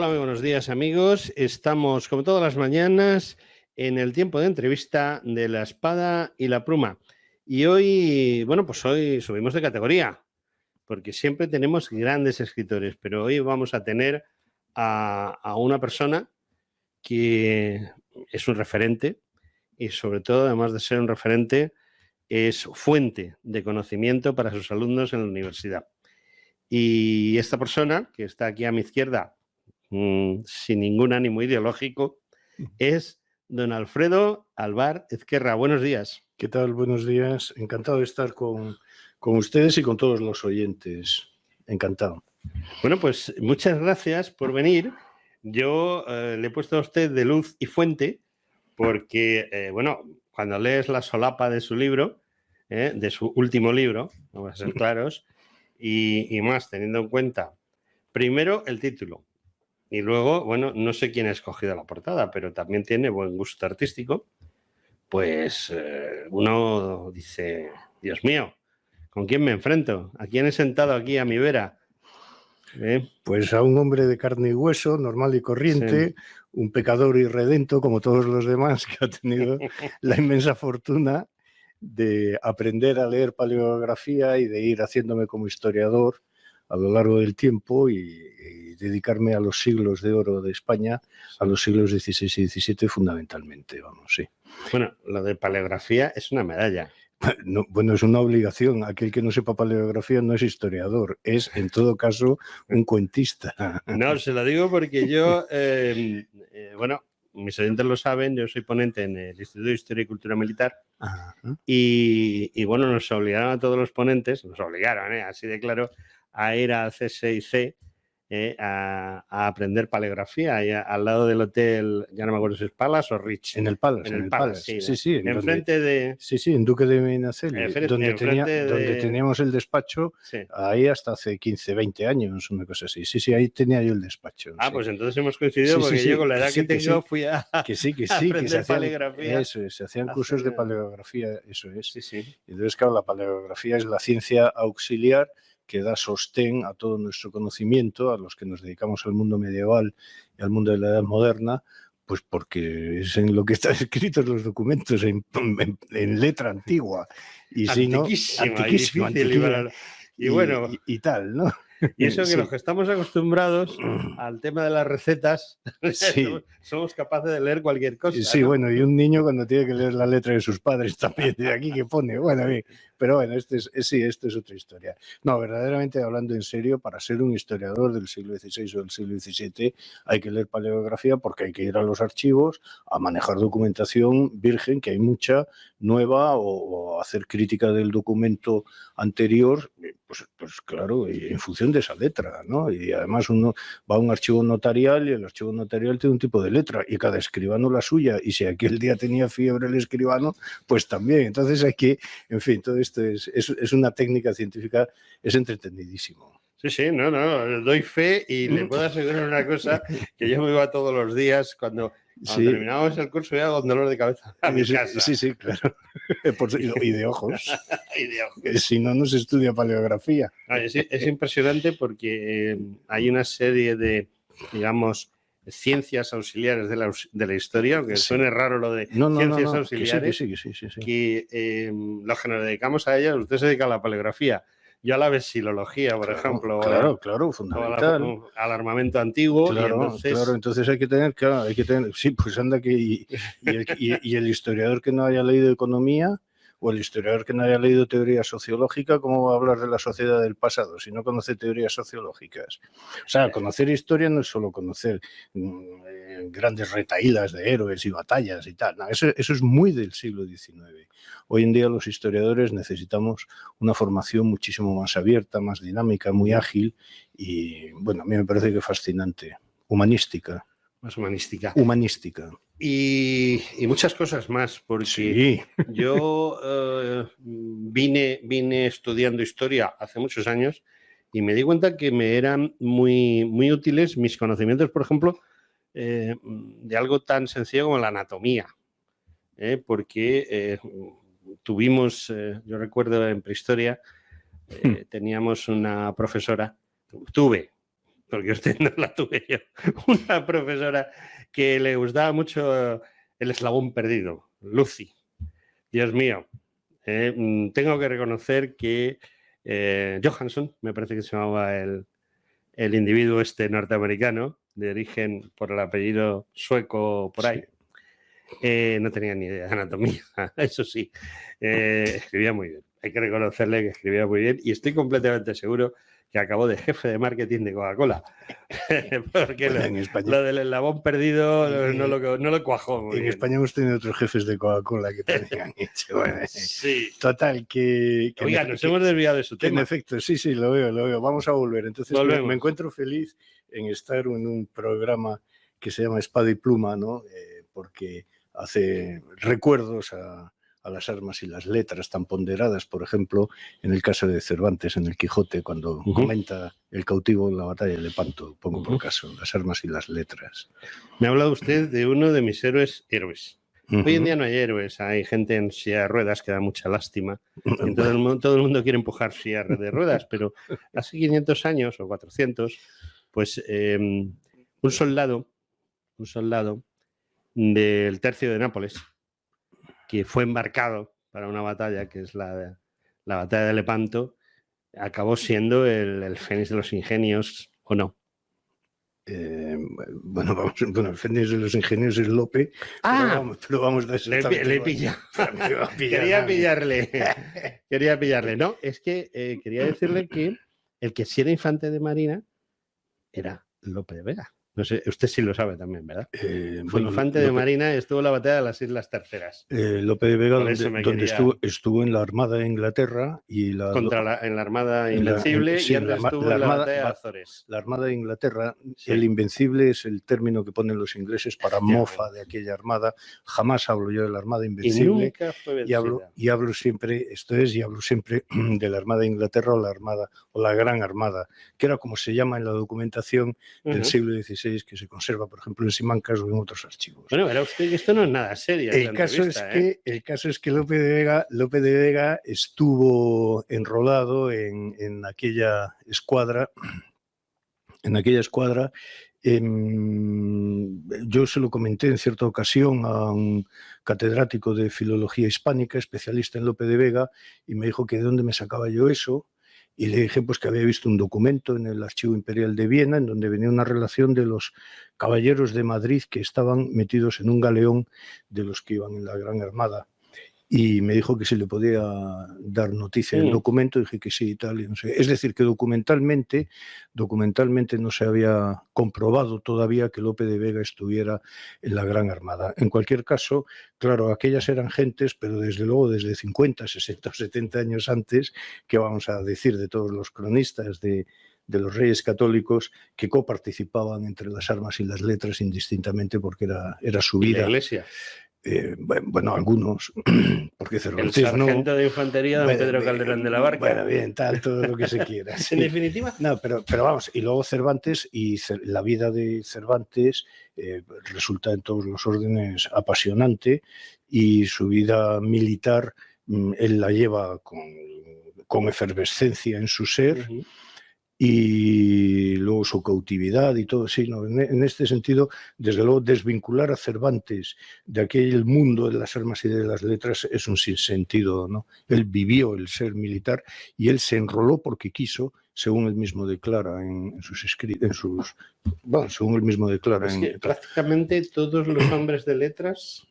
Hola, muy buenos días, amigos. Estamos, como todas las mañanas, en el tiempo de entrevista de La Espada y la Pluma. Y hoy, hoy subimos de categoría, porque siempre tenemos grandes escritores, pero hoy vamos a tener a una persona que es un referente y, sobre todo, además de ser un referente, es fuente de conocimiento para sus alumnos en la universidad. Y esta persona, que está aquí a mi izquierda, sin ningún ánimo ideológico, es don Alfredo Alvar Ezquerra. Buenos días. ¿Qué tal? Buenos días. Encantado de estar con ustedes y con todos los oyentes. Encantado. Bueno, pues muchas gracias por venir. Yo le he puesto a usted de luz y fuente porque, cuando lees la solapa de su libro, de su último libro, vamos a ser claros, y más teniendo en cuenta, primero, el título. Y luego, no sé quién ha escogido la portada, pero también tiene buen gusto artístico. Pues uno dice, Dios mío, ¿con quién me enfrento? ¿A quién he sentado aquí a mi vera? Pues a un hombre de carne y hueso, normal y corriente, sí. Un pecador irredento como todos los demás, que ha tenido la inmensa fortuna de aprender a leer paleografía y de ir haciéndome como historiador a lo largo del tiempo y dedicarme a los siglos de oro de España, a los siglos XVI y XVII fundamentalmente, vamos, sí. Bueno, lo de paleografía es una medalla. No, bueno, es una obligación. Aquel que no sepa paleografía no es historiador, es, en todo caso, un cuentista. No, se lo digo porque yo, mis oyentes lo saben, yo soy ponente en el Instituto de Historia y Cultura Militar. Ajá. Y nos obligaron a todos los ponentes, así de claro, a ir al CSIC a aprender paleografía al lado del hotel, ya no me acuerdo si es Palace o Rich. En el Palace, en el Palace. Sí, enfrente de... Sí, en Duque de Medinaceli, donde teníamos el despacho, sí. Ahí hasta hace 15, 20 años, una cosa así. Sí, ahí tenía yo el despacho. Ah, sí. Pues entonces hemos coincidido, porque yo con la edad que tengo fui a aprender paleografía. Eso es, se hacían cursos de paleografía, eso es. Sí. Entonces, claro, la paleografía es la ciencia auxiliar que da sostén a todo nuestro conocimiento, a los que nos dedicamos al mundo medieval y al mundo de la Edad Moderna, pues porque es en lo que están escritos los documentos, en letra antigua. Y si no, antiquísima. Y tal, ¿no? Y eso que sí. Los que estamos acostumbrados al tema de las recetas, sí. Somos capaces de leer cualquier cosa. Sí, ¿no? Bueno, y un niño cuando tiene que leer la letra de sus padres también, de aquí que pone, bueno, pero bueno, esto es otra historia. No, verdaderamente hablando en serio, para ser un historiador del siglo XVI o del siglo XVII hay que leer paleografía porque hay que ir a los archivos a manejar documentación virgen, que hay mucha, nueva, o hacer crítica del documento anterior, pues claro, y en función de esa letra, ¿no? Y además uno va a un archivo notarial y el archivo notarial tiene un tipo de letra y cada escribano la suya, y si aquel día tenía fiebre el escribano, pues también. Entonces hay que, en fin, todo esto es una técnica científica, es entretenidísimo. Sí, no, doy fe y le puedo asegurar una cosa, que yo me iba todos los días cuando terminábamos el curso ya con dolor de cabeza a mi casa. Sí, claro. Y de ojos. Si no, no se estudia paleografía. Es impresionante porque hay una serie de, digamos, ciencias auxiliares de la historia, aunque suene raro lo de ciencias auxiliares, que los que nos dedicamos a ellas, usted se dedica a la paleografía. Yo a la vesilología, por ejemplo. Claro, fundamental. Al armamento antiguo. Claro, entonces hay que tener, sí, pues anda que y el historiador que no haya leído economía, o el historiador que no haya leído teoría sociológica, ¿cómo va a hablar de la sociedad del pasado si no conoce teorías sociológicas? O sea, conocer historia no es solo conocer grandes retahílas de héroes y batallas y tal. No, eso es muy del siglo XIX. Hoy en día los historiadores necesitamos una formación muchísimo más abierta, más dinámica, muy ágil y, bueno, a mí me parece que fascinante. Humanística. Más humanística. Humanística. Y muchas cosas más, porque sí. Yo vine estudiando historia hace muchos años y me di cuenta que me eran muy, muy útiles mis conocimientos, por ejemplo, de algo tan sencillo como la anatomía, porque tuvimos, yo recuerdo en prehistoria, teníamos una profesora, tuve porque usted no la tuve yo, una profesora que le gustaba mucho el eslabón perdido, Lucy. Dios mío, tengo que reconocer que Johansson, me parece que se llamaba el individuo este norteamericano, de origen por el apellido sueco por ahí, no tenía ni idea de anatomía, eso sí, escribía muy bien. Hay que reconocerle que escribía muy bien y estoy completamente seguro que acabó de jefe de marketing de Coca-Cola. Porque lo del eslabón perdido no lo cuajó muy bien. En bien. España hemos tenido otros jefes de Coca-Cola que también han hecho. Bueno, sí. Total, que oiga, nos hemos desviado de su tema. En efecto, sí, lo veo. Vamos a volver. Entonces me encuentro feliz en estar en un programa que se llama Espada y Pluma, ¿no? Porque hace recuerdos a las armas y las letras tan ponderadas, por ejemplo, en el caso de Cervantes, en el Quijote, cuando comenta el cautivo en la batalla de Lepanto, pongo por caso, las armas y las letras. Me ha hablado usted de uno de mis héroes. Hoy en día no hay héroes, hay gente en silla de ruedas que da mucha lástima. Y todo el mundo quiere empujar silla de ruedas, pero hace 500 años o 400, pues un soldado del tercio de Nápoles, que fue embarcado para una batalla, que es la batalla de Lepanto, acabó siendo el Fénix de los Ingenios, ¿o no? Bueno, el Fénix de los Ingenios es Lope, pero vamos de le pilla. Quería pillarle. No, es que quería decirle que el que sí era infante de marina era Lope de Vega. No sé, usted sí lo sabe también, ¿verdad? Fue infante de marina y estuvo en la batalla de las Islas Terceras. Lope de Vega, donde estuvo en la Armada de Inglaterra y en la Armada Invencible y antes estuvo en la batalla de Azores. La Armada de Inglaterra, el Invencible es el término que ponen los ingleses para mofa de aquella armada. Jamás hablo yo de la Armada Invencible. Y nunca fue vencida. Y hablo siempre de la Armada de Inglaterra o la Gran Armada, que era como se llama en la documentación del siglo XVI, que se conserva, por ejemplo, en Simancas o en otros archivos. Bueno, verá usted que esto no es nada serio. El caso es que Lope de Vega estuvo enrolado en aquella escuadra. Yo se lo comenté en cierta ocasión a un catedrático de filología hispánica, especialista en Lope de Vega, y me dijo que de dónde me sacaba yo eso. Y le dije pues que había visto un documento en el Archivo Imperial de Viena en donde venía una relación de los caballeros de Madrid que estaban metidos en un galeón de los que iban en la Gran Armada. Y me dijo que si le podía dar noticia del documento, dije que sí y tal. Y no sé. Es decir, que documentalmente no se había comprobado todavía que Lope de Vega estuviera en la Gran Armada. En cualquier caso, claro, aquellas eran gentes, pero desde luego desde 50, 60 o 70 años antes, que vamos a decir de todos los cronistas de los reyes católicos, que coparticipaban entre las armas y las letras indistintamente porque era su vida. ¿Y la Iglesia? Bueno, algunos, porque Cervantes el sargento de infantería, don Pedro Calderón de la Barca. Bueno, bien, tal, todo lo que se quiera. Sí. ¿En definitiva? No, pero vamos, y luego Cervantes, y la vida de Cervantes resulta en todos los órdenes apasionante, y su vida militar él la lleva con efervescencia en su ser, y luego su cautividad y todo, sí, ¿no? En este sentido, desde luego, desvincular a Cervantes de aquel mundo de las armas y de las letras es un sinsentido, ¿no? Él vivió el ser militar y él se enroló porque quiso, según él mismo declara en sus escritos, según él mismo declara. Es que prácticamente todos los hombres de letras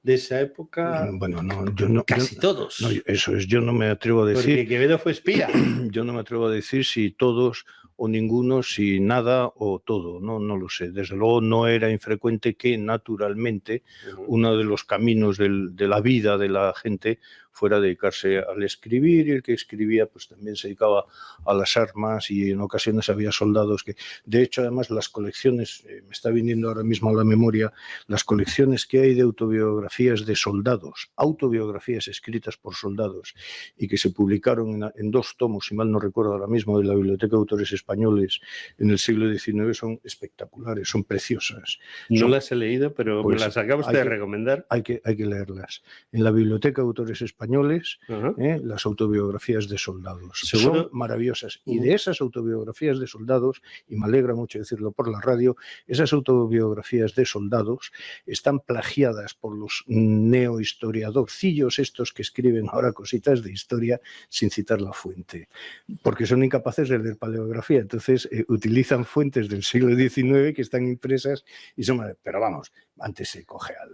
de esa época, bueno, no, yo no, casi todos. No, eso es, yo no me atrevo a decir. Porque Quevedo fue espía. Yo no me atrevo a decir si todos o ninguno, si nada o todo, no lo sé. Desde luego no era infrecuente que naturalmente uno de los caminos de la vida de la gente fuera dedicarse al escribir, y el que escribía pues también se dedicaba a las armas, y en ocasiones había soldados que, de hecho, además las colecciones, me está viniendo ahora mismo a la memoria, las colecciones que hay de autobiografías de soldados, autobiografías escritas por soldados y que se publicaron en 2 tomos, si mal no recuerdo ahora mismo, de la Biblioteca de Autores españoles en el siglo XIX son espectaculares, son preciosas. No las he leído, pero Pues me las acaba usted de recomendar. Hay que leerlas. En la Biblioteca de Autores Españoles, Ajá. las autobiografías de soldados. ¿Seguro? Son maravillosas. Y de esas autobiografías de soldados, y me alegra mucho decirlo por la radio, esas autobiografías de soldados están plagiadas por los neohistoriadorcillos estos que escriben ahora cositas de historia sin citar la fuente, porque son incapaces de leer paleografía. Entonces utilizan fuentes del siglo XIX que están impresas y son... Pero vamos, antes se coge al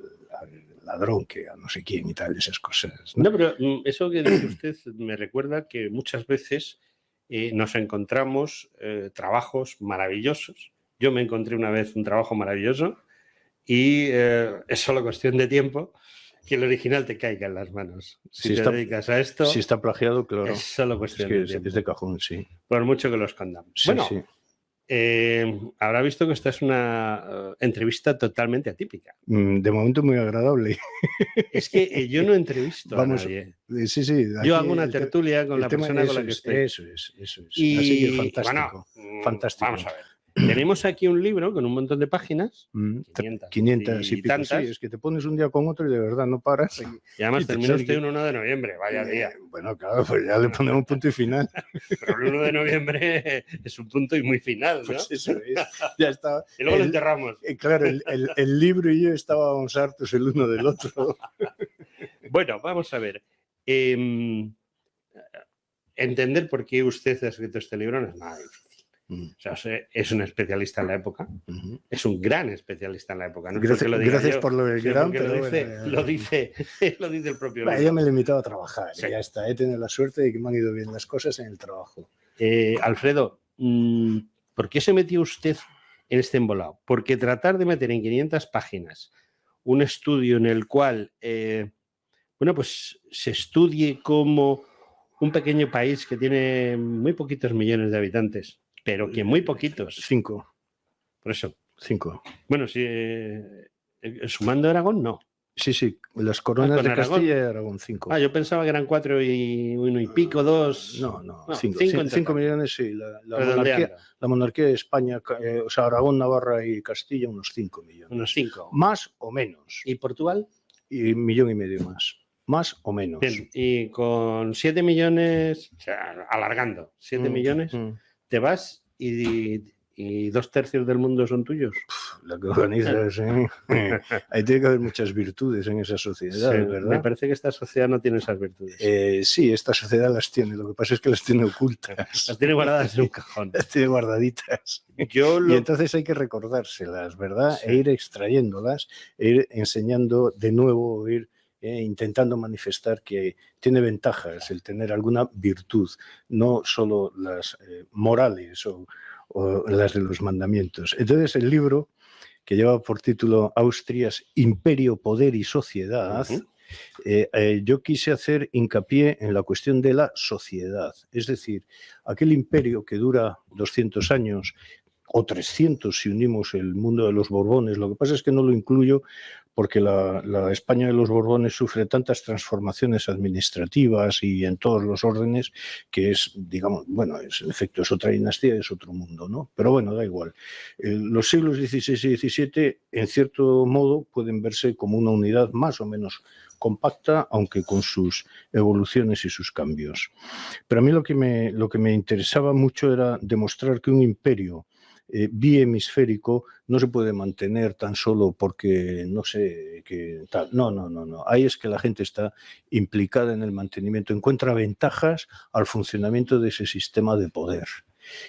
ladrón que a no sé quién y tal, esas cosas. No, pero eso que dice usted me recuerda que muchas veces nos encontramos trabajos maravillosos. Yo me encontré una vez un trabajo maravilloso y es solo cuestión de tiempo que el original te caiga en las manos. Si te dedicas a esto, si está plagiado, claro. Es solo cuestión de tiempo. Es de cajón, sí. Por mucho que lo escondamos. Sí, bueno, sí. Habrá visto que esta es una entrevista totalmente atípica. De momento muy agradable. Es que yo no entrevisto a nadie. Sí, sí. Yo hago una tertulia con la persona con la que estoy. Eso es. Y, así que fantástico. Bueno, fantástico. Vamos a ver. Tenemos aquí un libro con un montón de páginas, 500 y pico, tantas. sí, es que te pones un día con otro y de verdad no paras. Y además termina usted un 1 de noviembre, vaya día. Bueno, claro, pues ya le ponemos punto y final. Pero el 1 de noviembre es un punto y muy final, ¿no? Pues eso es, ya está. Y luego lo enterramos. Claro, el libro y yo estábamos hartos el uno del otro. Bueno, vamos a ver. Entender por qué usted ha escrito este libro no es nada difícil. O sea, es un especialista en la época, es un gran especialista en la época. No gracias por lo del gran, pero lo dice el propio libro. Yo me he limitado a trabajar, sí. Ya está. He tenido la suerte de que me han ido bien las cosas en el trabajo. Alfredo, ¿por qué se metió usted en este embolado? Porque tratar de meter en 500 páginas un estudio en el cual, pues se estudie como un pequeño país que tiene muy poquitos millones de habitantes, pero que muy poquitos. 5. Por eso. 5. Bueno, si sumando Aragón, no. Sí, las coronas de Castilla y Aragón, 5. Yo pensaba que eran 4 y 1 y pico, 2. No, 5 millones, sí. La monarquía de España, o sea, Aragón, Navarra y Castilla, unos 5 millones. Unos 5. Más o menos. ¿Y Portugal? Y 1,5 millones más. Más o menos. Bien, y con 7 millones, o sea, alargando, 7 millones, te vas y 2/3 del mundo son tuyos. Lo que organizas, ahí tiene que haber muchas virtudes en esa sociedad, sí, ¿verdad? Me parece que esta sociedad no tiene esas virtudes. Sí, esta sociedad las tiene, lo que pasa es que las tiene ocultas. Las tiene guardadas en un cajón. Las tiene guardaditas. Y entonces hay que recordárselas, ¿verdad? Sí. E ir extrayéndolas, e ir enseñando de nuevo, ir intentando manifestar que tiene ventajas el tener alguna virtud, no solo las morales o las de los mandamientos. Entonces el libro, que lleva por título Austrias, Imperio, Poder y Sociedad, yo quise hacer hincapié en la cuestión de la sociedad, es decir, aquel imperio que dura 200 años o 300 si unimos el mundo de los Borbones. Lo que pasa es que no lo incluyo porque la España de los Borbones sufre tantas transformaciones administrativas y en todos los órdenes que es, digamos, bueno, en efecto es otra dinastía, es otro mundo, ¿no? Pero bueno, da igual. Los siglos XVI y XVII, en cierto modo, pueden verse como una unidad más o menos compacta, aunque con sus evoluciones y sus cambios. Pero a mí lo que me interesaba mucho era demostrar que un imperio bihemisférico no se puede mantener tan solo porque no sé qué tal. No. Ahí es que la gente está implicada en el mantenimiento, encuentra ventajas al funcionamiento de ese sistema de poder.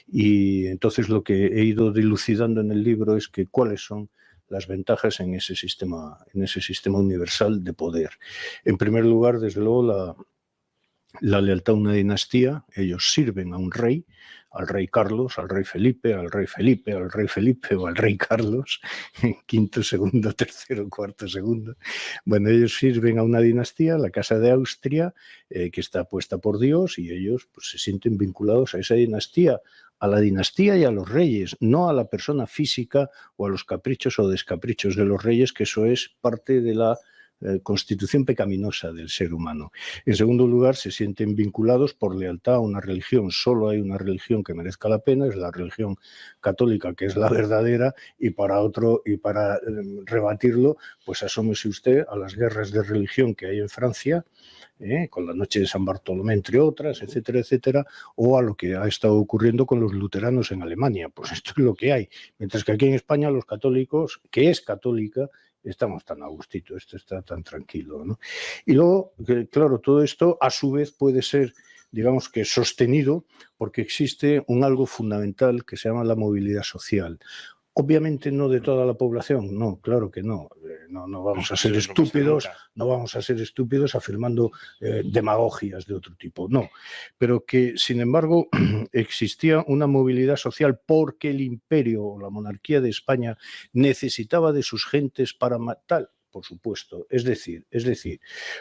Y entonces lo que he ido dilucidando en el libro es que cuáles son las ventajas en ese sistema universal de poder. En primer lugar, desde luego, la lealtad a una dinastía. Ellos sirven a un rey, al rey Carlos, al rey Felipe, al rey Felipe, al rey Felipe o al rey Carlos, quinto, segundo, tercero, cuarto, segundo. Bueno, ellos sirven a una dinastía, la Casa de Austria, que está puesta por Dios, y ellos pues, se sienten vinculados a esa dinastía, a la dinastía y a los reyes, no a la persona física o a los caprichos o descaprichos de los reyes, que eso es parte de la constitución pecaminosa del ser humano. En segundo lugar, se sienten vinculados por lealtad a una religión. Solo hay una religión que merezca la pena, es la religión católica, que es la verdadera, y para rebatirlo, pues asómese usted a las guerras de religión que hay en Francia, con la noche de San Bartolomé, entre otras, etcétera, etcétera, o a lo que ha estado ocurriendo con los luteranos en Alemania. Pues esto es lo que hay. Mientras que aquí en España los católicos, que es católica, estamos tan a gustito, esto está tan tranquilo, ¿no? Y luego, claro, todo esto a su vez puede ser, digamos que sostenido, porque existe un algo fundamental que se llama la movilidad social. Obviamente no de toda la población, no, claro que no. No vamos a ser estúpidos, no vamos a ser estúpidos afirmando demagogias de otro tipo, no. Pero que, sin embargo, existía una movilidad social porque el imperio o la monarquía de España necesitaba de sus gentes para matar, por supuesto. Es decir,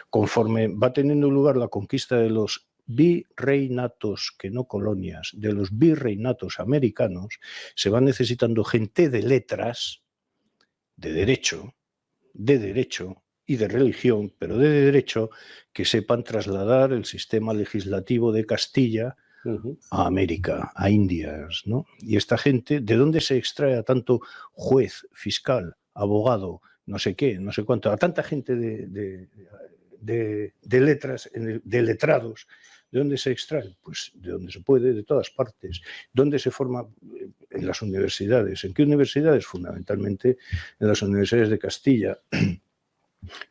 conforme va teniendo lugar la conquista de los virreinatos, que no colonias, de los virreinatos americanos, se va necesitando gente de letras, de derecho y de religión, pero de derecho, que sepan trasladar el sistema legislativo de Castilla a América, a Indias, ¿no? Y esta gente, ¿de dónde se extrae a tanto juez, fiscal, abogado, no sé qué, no sé cuánto, a tanta gente de letras, de letrados? ¿De dónde se extrae? Pues de donde se puede, de todas partes. ¿Dónde se forma? En las universidades. ¿En qué universidades? Fundamentalmente en las universidades de Castilla,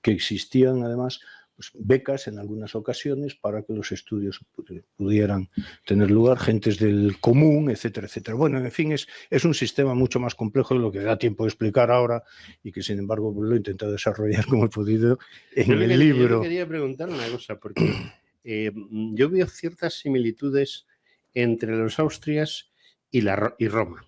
que existían además pues, becas en algunas ocasiones para que los estudios pudieran tener lugar, gentes del común, etcétera, etcétera. Bueno, en fin, es un sistema mucho más complejo de lo que da tiempo de explicar ahora y que, sin embargo, lo he intentado desarrollar como he podido en el libro. Yo le quería preguntar una cosa, porque yo veo ciertas similitudes entre los Austrias y Roma,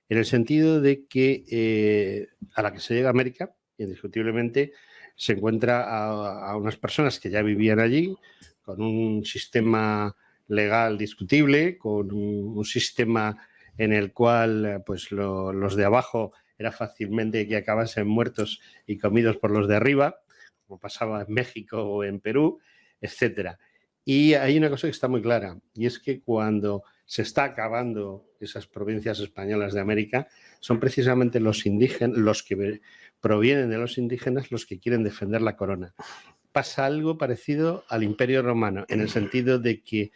en el sentido de que a la que se llega a América, indiscutiblemente, se encuentra a unas personas que ya vivían allí, con un sistema legal discutible, con un sistema en el cual pues los de abajo era fácilmente que acabasen muertos y comidos por los de arriba, como pasaba en México o en Perú, etcétera. Y hay una cosa que está muy clara, y es que cuando se está acabando esas provincias españolas de América, son precisamente los indígenas, los que provienen de los indígenas, los que quieren defender la corona. Pasa algo parecido al Imperio Romano, en el sentido de que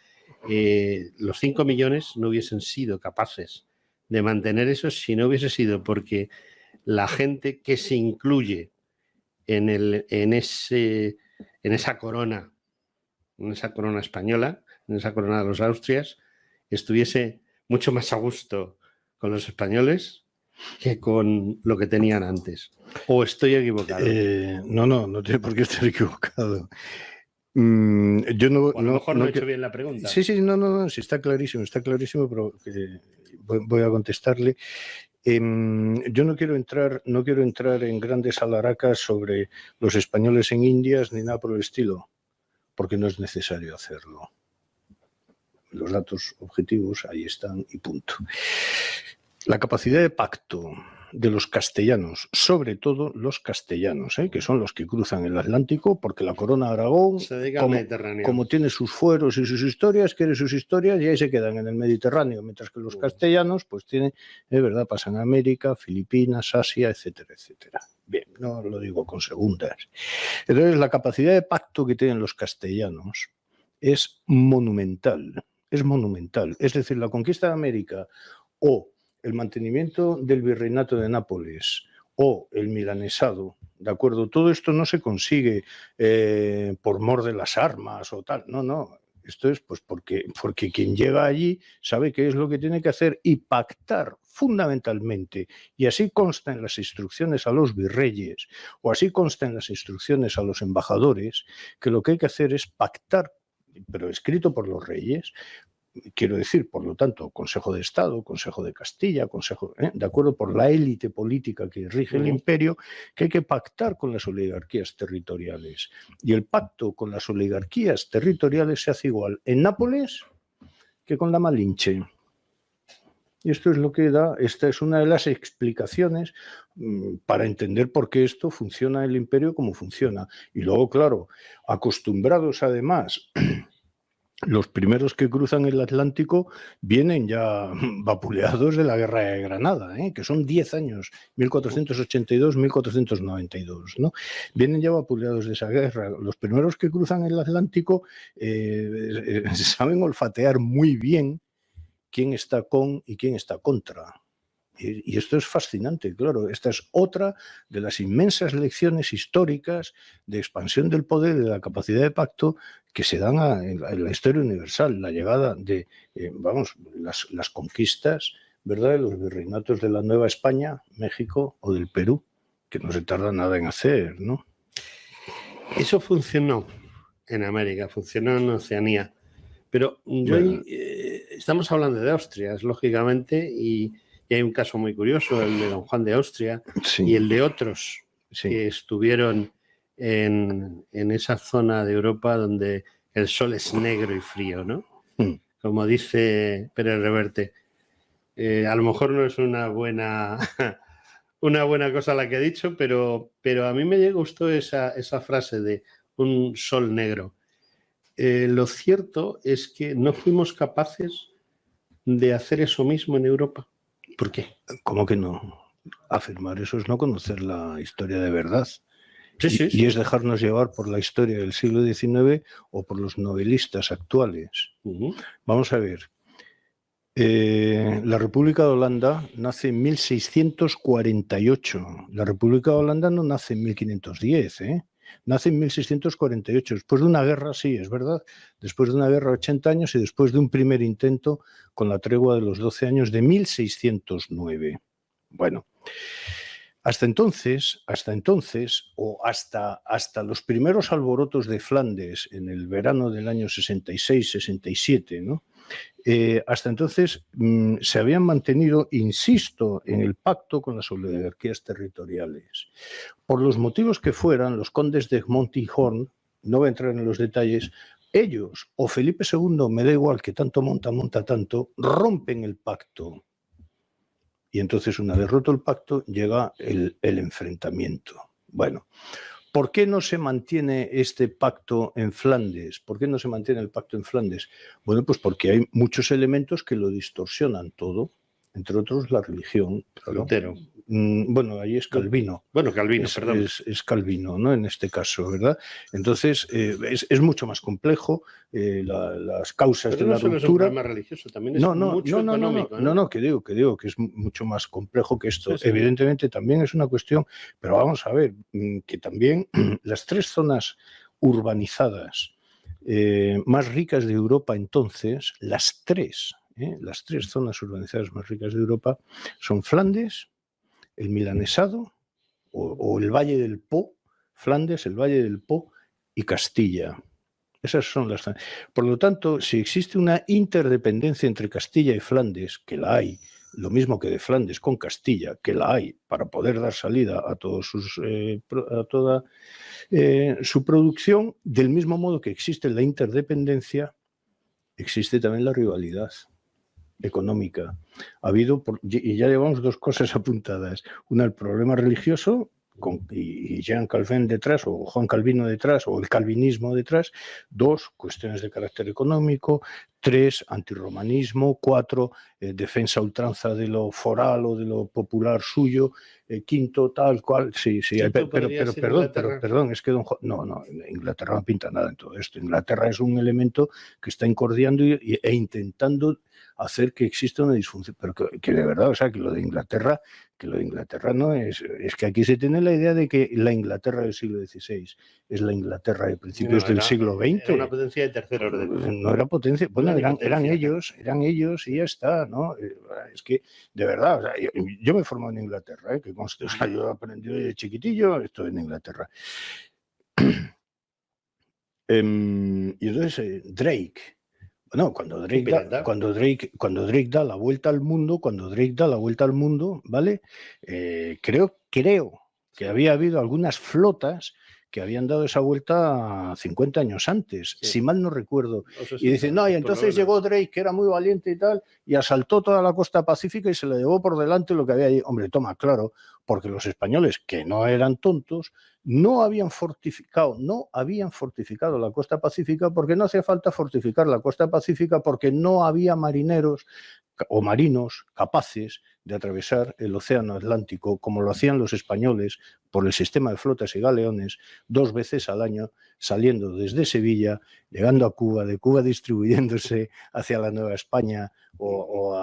los 5 millones no hubiesen sido capaces de mantener eso si no hubiese sido porque la gente que se incluye en esa corona española, en esa corona de los Austrias, estuviese mucho más a gusto con los españoles que con lo que tenían antes. ¿O estoy equivocado? No tiene por qué estar equivocado. Yo no, a lo mejor no he hecho bien la pregunta. Sí, sí, está clarísimo, pero voy a contestarle. Yo no quiero entrar en grandes alaracas sobre los españoles en Indias ni nada por el estilo, porque no es necesario hacerlo. Los datos objetivos ahí están y punto. La capacidad de pacto de los castellanos, sobre todo los castellanos, que son los que cruzan el Atlántico, porque la corona de Aragón, como tiene sus fueros y sus historias, quiere sus historias y ahí se quedan en el Mediterráneo, mientras que los castellanos pues tienen, es verdad, pasan a América, Filipinas, Asia, etcétera, etcétera. Bien, no lo digo con segundas. Entonces, la capacidad de pacto que tienen los castellanos es monumental, es decir, la conquista de América o el mantenimiento del virreinato de Nápoles o el milanesado, ¿de acuerdo? Todo esto no se consigue por mor de las armas o tal, no. Esto es pues porque quien llega allí sabe qué es lo que tiene que hacer y pactar fundamentalmente. Y así consta en las instrucciones a los virreyes o así consta en las instrucciones a los embajadores que lo que hay que hacer es pactar, pero escrito por los reyes. Quiero decir, por lo tanto, Consejo de Estado, Consejo de Castilla, de acuerdo por la élite política que rige el imperio, que hay que pactar con las oligarquías territoriales. Y el pacto con las oligarquías territoriales se hace igual en Nápoles que con la Malinche. Y esto es lo que da, esta es una de las explicaciones para entender por qué esto funciona el imperio como funciona. Y luego, claro, acostumbrados además, los primeros que cruzan el Atlántico vienen ya vapuleados de la Guerra de Granada, que son 10 años, 1482-1492, ¿no? Vienen ya vapuleados de esa guerra. Los primeros que cruzan el Atlántico saben olfatear muy bien quién está con y quién está contra. Y esto es fascinante, claro. Esta es otra de las inmensas lecciones históricas de expansión del poder y de la capacidad de pacto que se dan en la historia universal. La llegada de, las conquistas, ¿verdad?, de los virreinatos de la Nueva España, México o del Perú, que no se tarda nada en hacer, ¿no? Eso funcionó en América, funcionó en Oceanía. Pero estamos hablando de Austria, lógicamente, y hay un caso muy curioso, el de Don Juan de Austria, sí, y el de otros que estuvieron en esa zona de Europa donde el sol es negro y frío, ¿no? Como dice Pérez Reverte, a lo mejor no es una buena cosa la que he dicho, pero a mí me gustó esa frase de un sol negro. Lo cierto es que no fuimos capaces de hacer eso mismo en Europa. ¿Por qué? ¿Cómo que no? Afirmar eso es no conocer la historia de verdad. Sí. Y es dejarnos llevar por la historia del siglo XIX o por los novelistas actuales. Vamos a ver. La República de Holanda nace en 1648. La República de Holanda no nace en 1510, Nace en 1648, después de una guerra, sí, es verdad, después de una guerra de 80 años y después de un primer intento con la tregua de los 12 años de 1609. Bueno, hasta entonces, o hasta los primeros alborotos de Flandes en el verano del año 66-67, ¿no? Hasta entonces se habían mantenido, insisto, en el pacto con las oligarquías territoriales. Por los motivos que fueran, los condes de Egmont y Horn, no voy a entrar en los detalles, ellos o Felipe II, me da igual, que tanto monta tanto, rompen el pacto. Y entonces, una vez roto el pacto, llega el enfrentamiento. Bueno, ¿por qué no se mantiene este pacto en Flandes? ¿Por qué no se mantiene el pacto en Flandes? Bueno, pues porque hay muchos elementos que lo distorsionan todo, entre otros la religión. Claro. Lutero. Bueno, ahí es Calvino. Bueno, Calvino, perdón. Es Calvino, ¿no? En este caso, ¿verdad? Entonces, es mucho más complejo las causas pero de la ruptura. No es un problema religioso, también es mucho económico. No, que digo que es mucho más complejo que esto. Sí. Evidentemente también es una cuestión, pero vamos a ver, que también las 3 zonas urbanizadas más ricas de Europa entonces, las tres zonas urbanizadas más ricas de Europa son Flandes, el Milanesado o el Valle del Po, Flandes, el Valle del Po y Castilla. Esas son las. Por lo tanto, si existe una interdependencia entre Castilla y Flandes, que la hay, lo mismo que de Flandes con Castilla, que la hay para poder dar salida a toda su producción, del mismo modo que existe la interdependencia, existe también la rivalidad económica. Ha habido, y ya llevamos 2 cosas apuntadas. Una, el problema religioso, y Jean Calvin detrás, o Juan Calvino detrás, o el calvinismo detrás. 2, cuestiones de carácter económico. 3, antirromanismo. 4, defensa ultranza de lo foral o de lo popular suyo. 5, tal cual. Sí, pero perdón, es que no, Inglaterra no pinta nada en todo esto. Inglaterra es un elemento que está incordiando e intentando hacer que exista una disfunción, pero que de verdad, o sea, que lo de Inglaterra no es que aquí se tiene la idea de que la Inglaterra del siglo XVI es la Inglaterra de principios del siglo XX. Era una potencia de tercer orden. No era potencia, bueno, eran ellos y ya está, ¿no? Es que, de verdad, o sea, yo me he formado en Inglaterra, que conste, o sea, yo aprendí de chiquitillo, estoy en Inglaterra. Y entonces, Drake. Bueno, cuando Drake da la vuelta al mundo, ¿vale? Creo que había habido algunas flotas que habían dado esa vuelta 50 años antes, Sí. si mal no recuerdo. Eso Y dicen, no, y por lo entonces menos. llegó Drake, que era muy valiente y tal, y asaltó toda la costa pacífica y se le llevó por delante lo que había allí. Hombre, toma, claro, porque los españoles, que no eran tontos, no habían fortificado la costa pacífica, porque no hacía falta fortificar la costa pacífica, porque no había marineros o marinos capaces de atravesar el océano Atlántico como lo hacían los españoles por el sistema de flotas y galeones 2 veces al año, saliendo desde Sevilla, llegando a Cuba, de Cuba distribuyéndose hacia la Nueva España o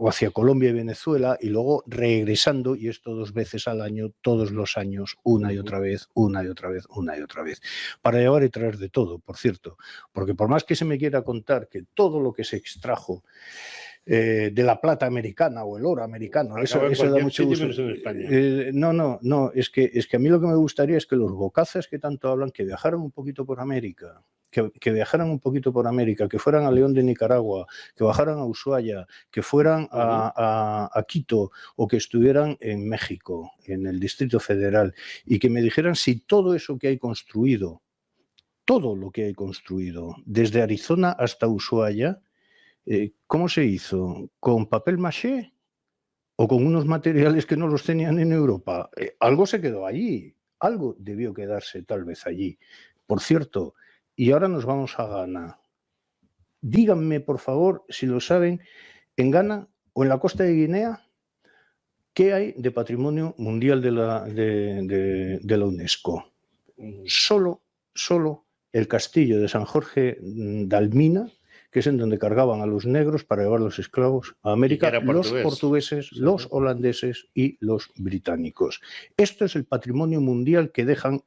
hacia Colombia y Venezuela, y luego regresando, y esto 2 veces al año, todos los años, una y otra vez, una y otra vez, una y otra vez, para llevar y traer de todo, por cierto, porque por más que se me quiera contar que todo lo que se extrajo de la plata americana o el oro americano, eso da mucho gusto. No, es que a mí lo que me gustaría es que los bocazas que tanto hablan, que viajaran un poquito por América, que viajaran un poquito por América, que fueran a León de Nicaragua, que bajaran a Ushuaia, que fueran a Quito o que estuvieran en México, en el Distrito Federal, y que me dijeran si todo eso que hay construido, todo lo que hay construido, desde Arizona hasta Ushuaia, ¿cómo se hizo? ¿Con papel maché o con unos materiales que no los tenían en Europa? Algo se quedó allí, algo debió quedarse tal vez allí. Por cierto, y ahora nos vamos a Ghana. Díganme, por favor, si lo saben, en Ghana o en la costa de Guinea, ¿qué hay de patrimonio mundial de la UNESCO? Solo el castillo de San Jorge de Almina, que es en donde cargaban a los negros para llevar los esclavos a América, los portugueses, sí, los holandeses y los británicos. Esto es el patrimonio mundial que dejan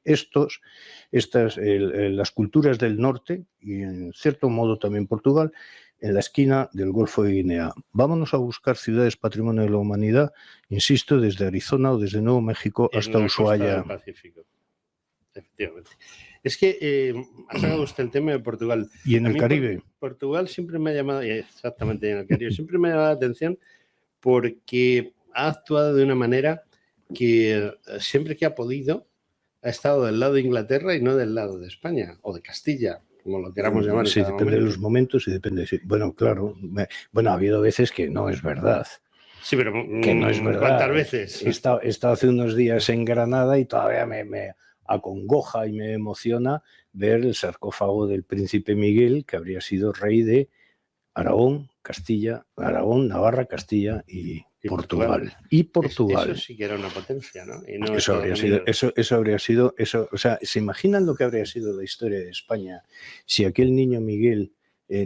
las culturas del norte y en cierto modo también Portugal, en la esquina del Golfo de Guinea. Vámonos a buscar ciudades patrimonio de la humanidad, insisto, desde Arizona o desde Nuevo México hasta Ushuaia. Efectivamente. Es que ha sacado usted el tema de Portugal. Y en el Caribe. Portugal siempre me ha llamado, exactamente en el Caribe, siempre me ha llamado la atención porque ha actuado de una manera que siempre que ha podido ha estado del lado de Inglaterra y no del lado de España o de Castilla, como lo queramos llamar. Sí, depende de los momentos y depende. Bueno, claro. Bueno, ha habido veces que no es verdad. Sí, pero que no es verdad. ¿Cuántas veces? He estado hace unos días en Granada y todavía me acongoja y me emociona ver el sarcófago del príncipe Miguel, que habría sido rey de Aragón, Navarra, Castilla y Portugal. Y Portugal. Eso sí que era una potencia, ¿no? Y no eso habría sido, o sea, ¿se imaginan lo que habría sido la historia de España si aquel niño Miguel,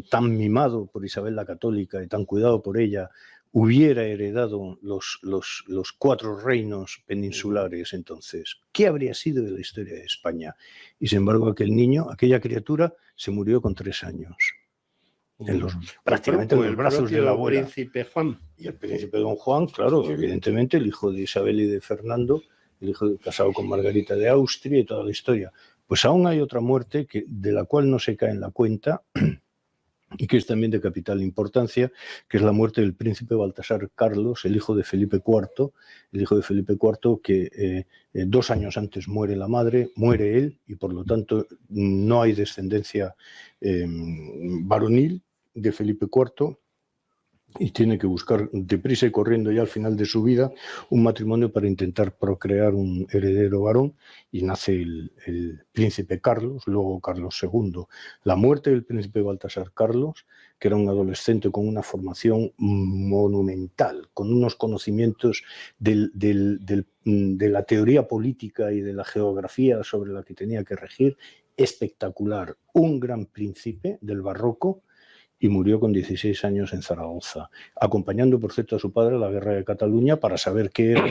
tan mimado por Isabel la Católica y tan cuidado por ella, hubiera heredado los 4 reinos peninsulares entonces? ¿Qué habría sido de la historia de España? Y sin embargo aquella criatura se murió con 3 años. Prácticamente en los brazos de la abuela. Príncipe Juan. Y el príncipe Don Juan, claro, evidentemente el hijo de Isabel y de Fernando, el hijo casado con Margarita de Austria y toda la historia. Pues aún hay otra muerte de la cual no se cae en la cuenta y que es también de capital importancia, que es la muerte del príncipe Baltasar Carlos, el hijo de Felipe IV, que 2 años antes muere la madre, muere él, y por lo tanto no hay descendencia varonil de Felipe IV, y tiene que buscar deprisa y corriendo ya al final de su vida un matrimonio para intentar procrear un heredero varón, y nace el príncipe Carlos, luego Carlos II. La muerte del príncipe Baltasar Carlos, que era un adolescente con una formación monumental, con unos conocimientos de la teoría política y de la geografía sobre la que tenía que regir, espectacular, un gran príncipe del barroco, y murió con 16 años en Zaragoza, acompañando, por cierto, a su padre a la guerra de Cataluña para saber qué era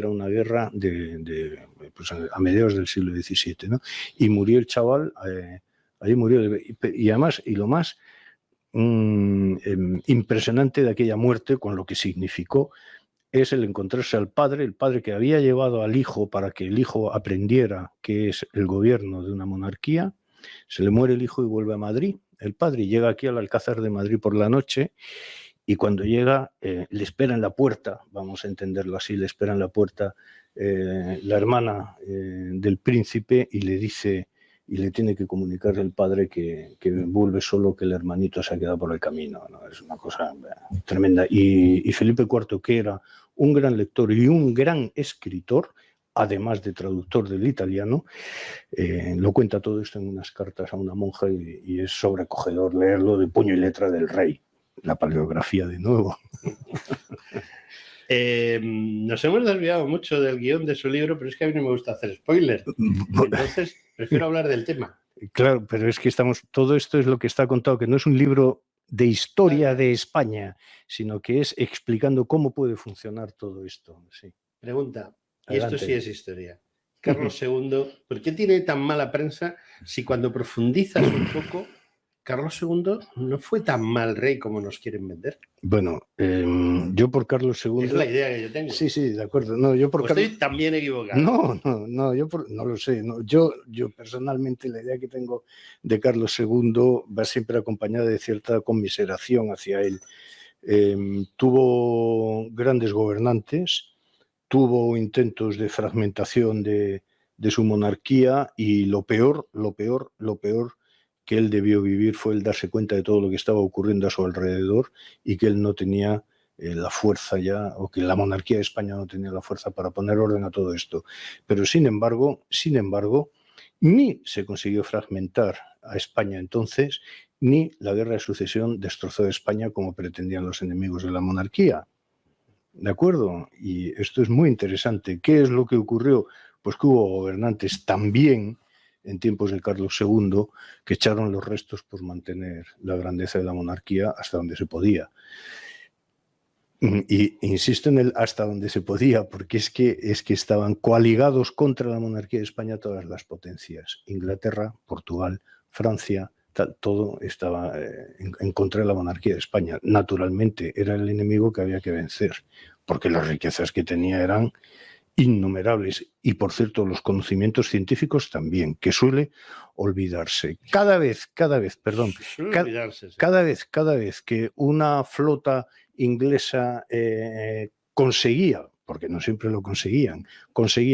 una guerra, pues a mediados del siglo XVII, ¿no? Y murió el chaval, allí murió, y además, y lo más impresionante de aquella muerte, con lo que significó, es el encontrarse al padre, el padre que había llevado al hijo para que el hijo aprendiera qué es el gobierno de una monarquía. Se le muere el hijo y vuelve a Madrid. El padre llega aquí al Alcázar de Madrid por la noche y cuando llega le espera en la puerta, vamos a entenderlo así, le espera en la puerta la hermana del príncipe y le dice, y le tiene que comunicar el padre que vuelve solo, que el hermanito se ha quedado por el camino, ¿no? Es una cosa tremenda. Y Felipe IV, que era un gran lector y un gran escritor, además de traductor del italiano, lo cuenta todo esto en unas cartas a una monja y es sobrecogedor leerlo de puño y letra del rey. La paleografía de nuevo. Nos hemos desviado mucho del guión de su libro, pero es que a mí no me gusta hacer spoilers. Entonces, prefiero hablar del tema. Claro, pero es que todo esto es lo que está contado, que no es un libro de historia de España, sino que es explicando cómo puede funcionar todo esto. Sí. Pregunta, y Adelante. esto sí es historia. Carlos II, ¿por qué tiene tan mala prensa si cuando profundizas un poco, Carlos II no fue tan mal rey como nos quieren vender? Bueno, yo por Carlos II... Es la idea que yo tengo. Sí, de acuerdo. No, yo por estoy también equivocado. No, no lo sé. No. Yo personalmente la idea que tengo de Carlos II va siempre acompañada de cierta conmiseración hacia él. Tuvo grandes gobernantes, tuvo intentos de fragmentación de su monarquía y lo peor que él debió vivir fue el darse cuenta de todo lo que estaba ocurriendo a su alrededor y que él no tenía la fuerza ya, o que la monarquía de España no tenía la fuerza para poner orden a todo esto. Pero sin embargo, ni se consiguió fragmentar a España entonces, ni la guerra de sucesión destrozó España como pretendían los enemigos de la monarquía. ¿De acuerdo? Y esto es muy interesante. ¿Qué es lo que ocurrió? Pues que hubo gobernantes también en tiempos de Carlos II que echaron los restos por mantener la grandeza de la monarquía hasta donde se podía. Y insisto en el hasta donde se podía, porque es que estaban coaligados contra la monarquía de España todas las potencias. Inglaterra, Portugal, Francia, todo estaba en contra de la monarquía de España. Naturalmente era el enemigo que había que vencer, porque las riquezas que tenía eran innumerables y, por cierto, los conocimientos científicos también, que suele olvidarse. Cada vez que una flota inglesa conseguía, porque no siempre lo conseguía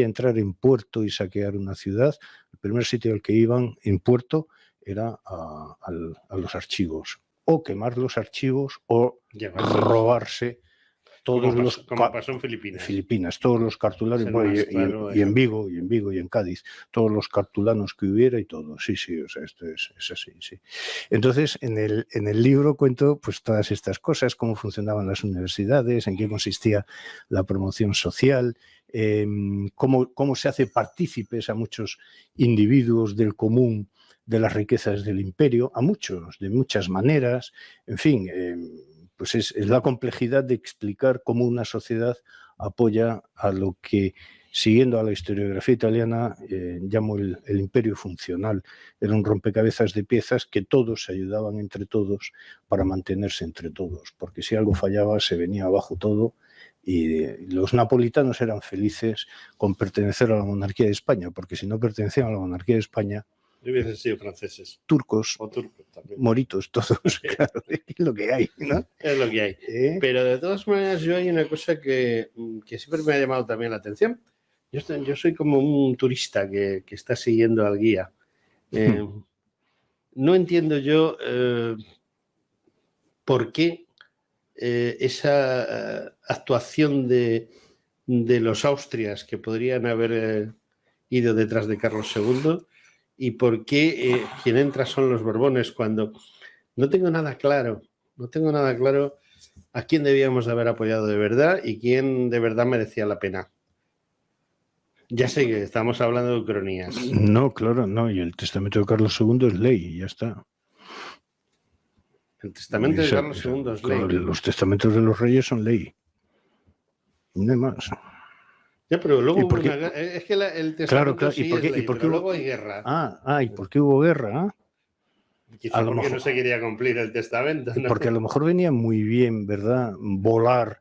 entrar en puerto y saquear una ciudad, el primer sitio al que iban en puerto era a los archivos, o quemar los archivos o robarse todos como pasó en Filipinas. Todos los cartulanos, y en Vigo y en Cádiz, todos los cartulanos que hubiera y todo. Sí, o sea, esto es así, sí. Entonces, en el libro cuento pues todas estas cosas, cómo funcionaban las universidades, en qué consistía la promoción social, cómo se hace partícipes a muchos individuos del común de las riquezas del imperio, a muchos, de muchas maneras, en fin, pues es la complejidad de explicar cómo una sociedad apoya a lo que, siguiendo a la historiografía italiana, llamo el imperio funcional. Era un rompecabezas de piezas que todos se ayudaban entre todos para mantenerse entre todos, porque si algo fallaba se venía abajo todo y los napolitanos eran felices con pertenecer a la monarquía de España, porque si no pertenecían a la monarquía de España, hubiesen sido franceses. Turcos, o turcos también. Moritos, todos, claro, es lo que hay, ¿no? Es lo que hay. Pero de todas maneras, yo hay una cosa que siempre me ha llamado también la atención. Yo soy como un turista que está siguiendo al guía. No entiendo yo por qué esa actuación de los Austrias que podrían haber ido detrás de Carlos II y por qué quien entra son los Borbones cuando no tengo nada claro a quién debíamos de haber apoyado de verdad y quién de verdad merecía la pena. Ya sé que estamos hablando de ucronías. No, claro, no, y el testamento de Carlos II es ley y ya está. El testamento de Carlos II es ley. Claro, los testamentos de los reyes son ley. No hay más. Ya, pero luego es que el testamento sí es ley, pero luego hay guerra. ¿Y por qué hubo guerra? Quizá porque no se quería cumplir el testamento, ¿no? Porque a lo mejor venía muy bien, ¿verdad? Volar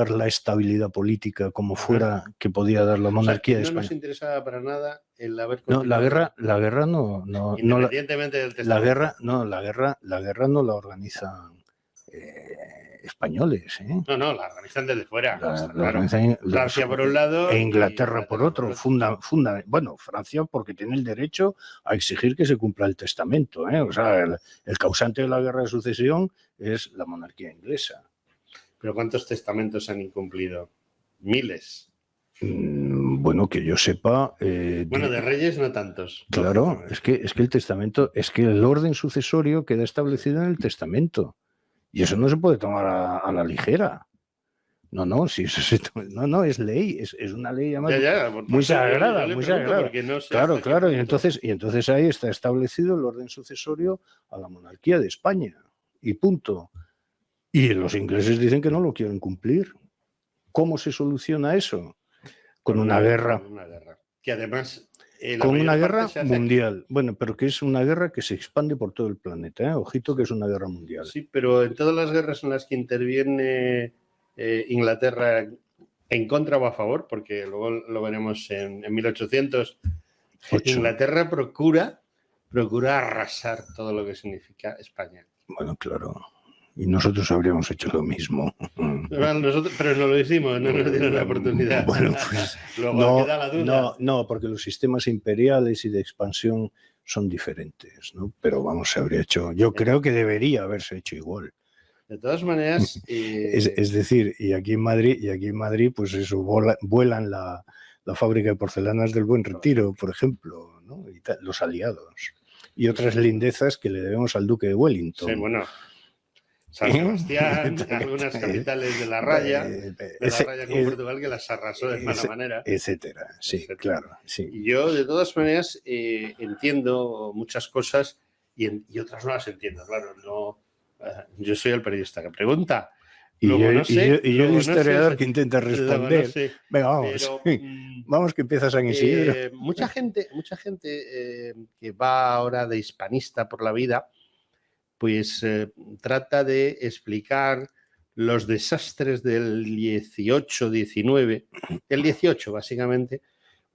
la estabilidad política como fuera que podía dar la monarquía de España. No nos interesaba para nada el haber continuado. No, la guerra no. Independientemente del testamento. La guerra no la organizan españoles. No, la organizan desde fuera. Claro. Francia por un lado e Inglaterra por otro. Bueno, Francia porque tiene el derecho a exigir que se cumpla el testamento. O sea, el causante de la guerra de sucesión es la monarquía inglesa. ¿Pero cuántos testamentos han incumplido? Miles. Bueno, que yo sepa... bueno, de reyes no tantos. Claro, es que el testamento, es que el orden sucesorio queda establecido en el testamento. Y eso no se puede tomar a la ligera. No, sí, no, es ley, es una ley muy sagrada, muy sagrada. No sé claro, y entonces ahí está establecido el orden sucesorio a la monarquía de España. Y punto. Y los ingleses dicen que no lo quieren cumplir. ¿Cómo se soluciona eso? Con una guerra. Que además... con una guerra mundial. Bueno, pero que es una guerra que se expande por todo el planeta. Ojito que es una guerra mundial. Sí, pero en todas las guerras en las que interviene Inglaterra en contra o a favor, porque luego lo veremos en 1800, Inglaterra procura arrasar todo lo que significa España. Bueno, claro. Y nosotros habríamos hecho lo mismo. Pero no lo hicimos, no nos dieron la oportunidad. Bueno, pues luego queda la duda. No, porque los sistemas imperiales y de expansión son diferentes, ¿no? Pero vamos, se habría hecho. Yo creo que debería haberse hecho igual. De todas maneras. Es decir, y aquí en Madrid, pues eso, vuelan la fábrica de porcelanas del Buen Retiro, por ejemplo, ¿no? Y los aliados. Y otras lindezas que le debemos al Duque de Wellington. Sí, bueno. San Sebastián, algunas capitales de la raya con Portugal que las arrasó de mala manera. Etcétera, sí, etcétera. Claro. Sí. Y yo, de todas maneras, entiendo muchas cosas y otras no las entiendo, claro. No, yo soy el periodista que pregunta. Y yo el historiador que intenta responder. No sé, venga, vamos. Pero, vamos que empieza San Isidro. Mucha gente que va ahora de hispanista por la vida, pues trata de explicar los desastres del 18-19, el 18 básicamente,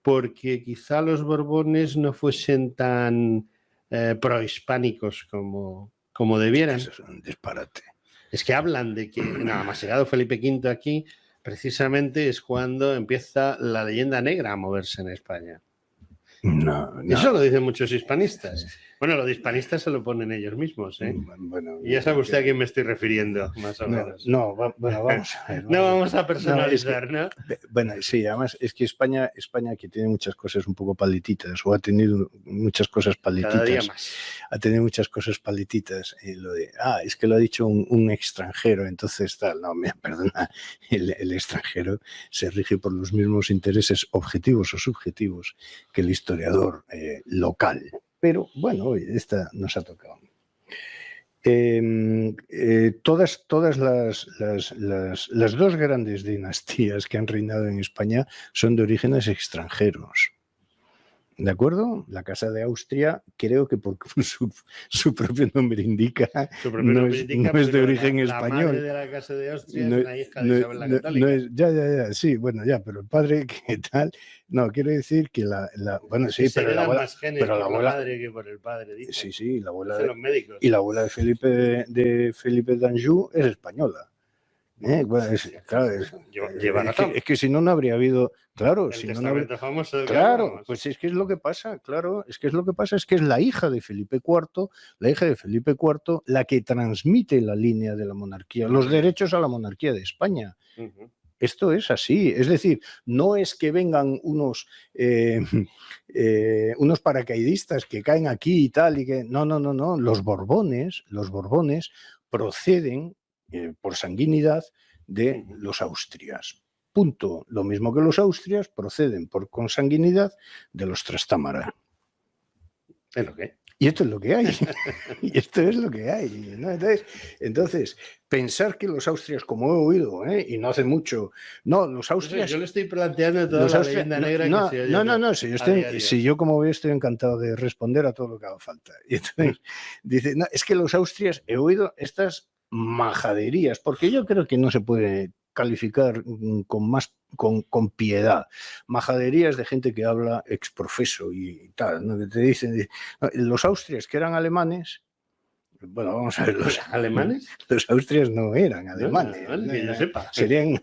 porque quizá los Borbones no fuesen tan prohispánicos como debieran. Eso es un disparate. Es que hablan de que nada más llegado Felipe V aquí, precisamente es cuando empieza la leyenda negra a moverse en España. No. Eso lo dicen muchos hispanistas. Bueno, lo de hispanistas se lo ponen ellos mismos, ¿eh? Bueno, y ya sabe usted a quién me estoy refiriendo, más o menos. Bueno, vamos a ver. No vamos a personalizar, ¿no? Bueno, sí, además es que España que tiene muchas cosas un poco palititas, o ha tenido muchas cosas palititas. Cada día más. Ha tenido muchas cosas palititas. Lo de, es que lo ha dicho un extranjero, entonces tal. No, perdona, el extranjero se rige por los mismos intereses objetivos o subjetivos que el historiador local. Pero bueno, esta nos ha tocado. Todas las dos grandes dinastías que han reinado en España son de orígenes extranjeros. ¿De acuerdo? La Casa de Austria, creo que por su propio nombre indica, no es de origen español. La madre de la Casa de Austria es una hija de Isabel la Católica. Ya, sí, bueno, ya, pero el padre, ¿qué tal? No, quiero decir que bueno, sí, pero la abuela... más genes por la madre que por el padre, dice. Sí, la abuela de los médicos. Y la abuela de Felipe d'Anjou es española. Bueno, claro, es que si no habría habido, claro, el si testamento famoso, claro, pues es que es lo que pasa, claro, es que es la hija de Felipe IV, la que transmite la línea de la monarquía, los derechos a la monarquía de España. Esto es así, es decir, no es que vengan unos paracaidistas que caen aquí y tal, y que no, los Borbones proceden por sanguinidad de los Austrias. Punto. Lo mismo que los Austrias proceden por consanguinidad de los Trastámara. Es lo que. Y esto es lo que hay. Y esto es lo que hay, ¿no? Entonces, pensar que los Austrias, como he oído, y no hace mucho, no, los Austrias... Yo le estoy planteando toda la leyenda negra que se oye. No, si yo como veo estoy encantado de responder a todo lo que haga falta. Y entonces dice, no, es que los Austrias, he oído estas majaderías, porque yo creo que no se puede calificar con piedad. Majaderías de gente que habla exprofeso y tal, ¿no? Que te dicen, los Austrias que eran alemanes, Bueno, vamos a ver, los alemanes. Los austrias no eran alemanes. No, que yo sepa. Serían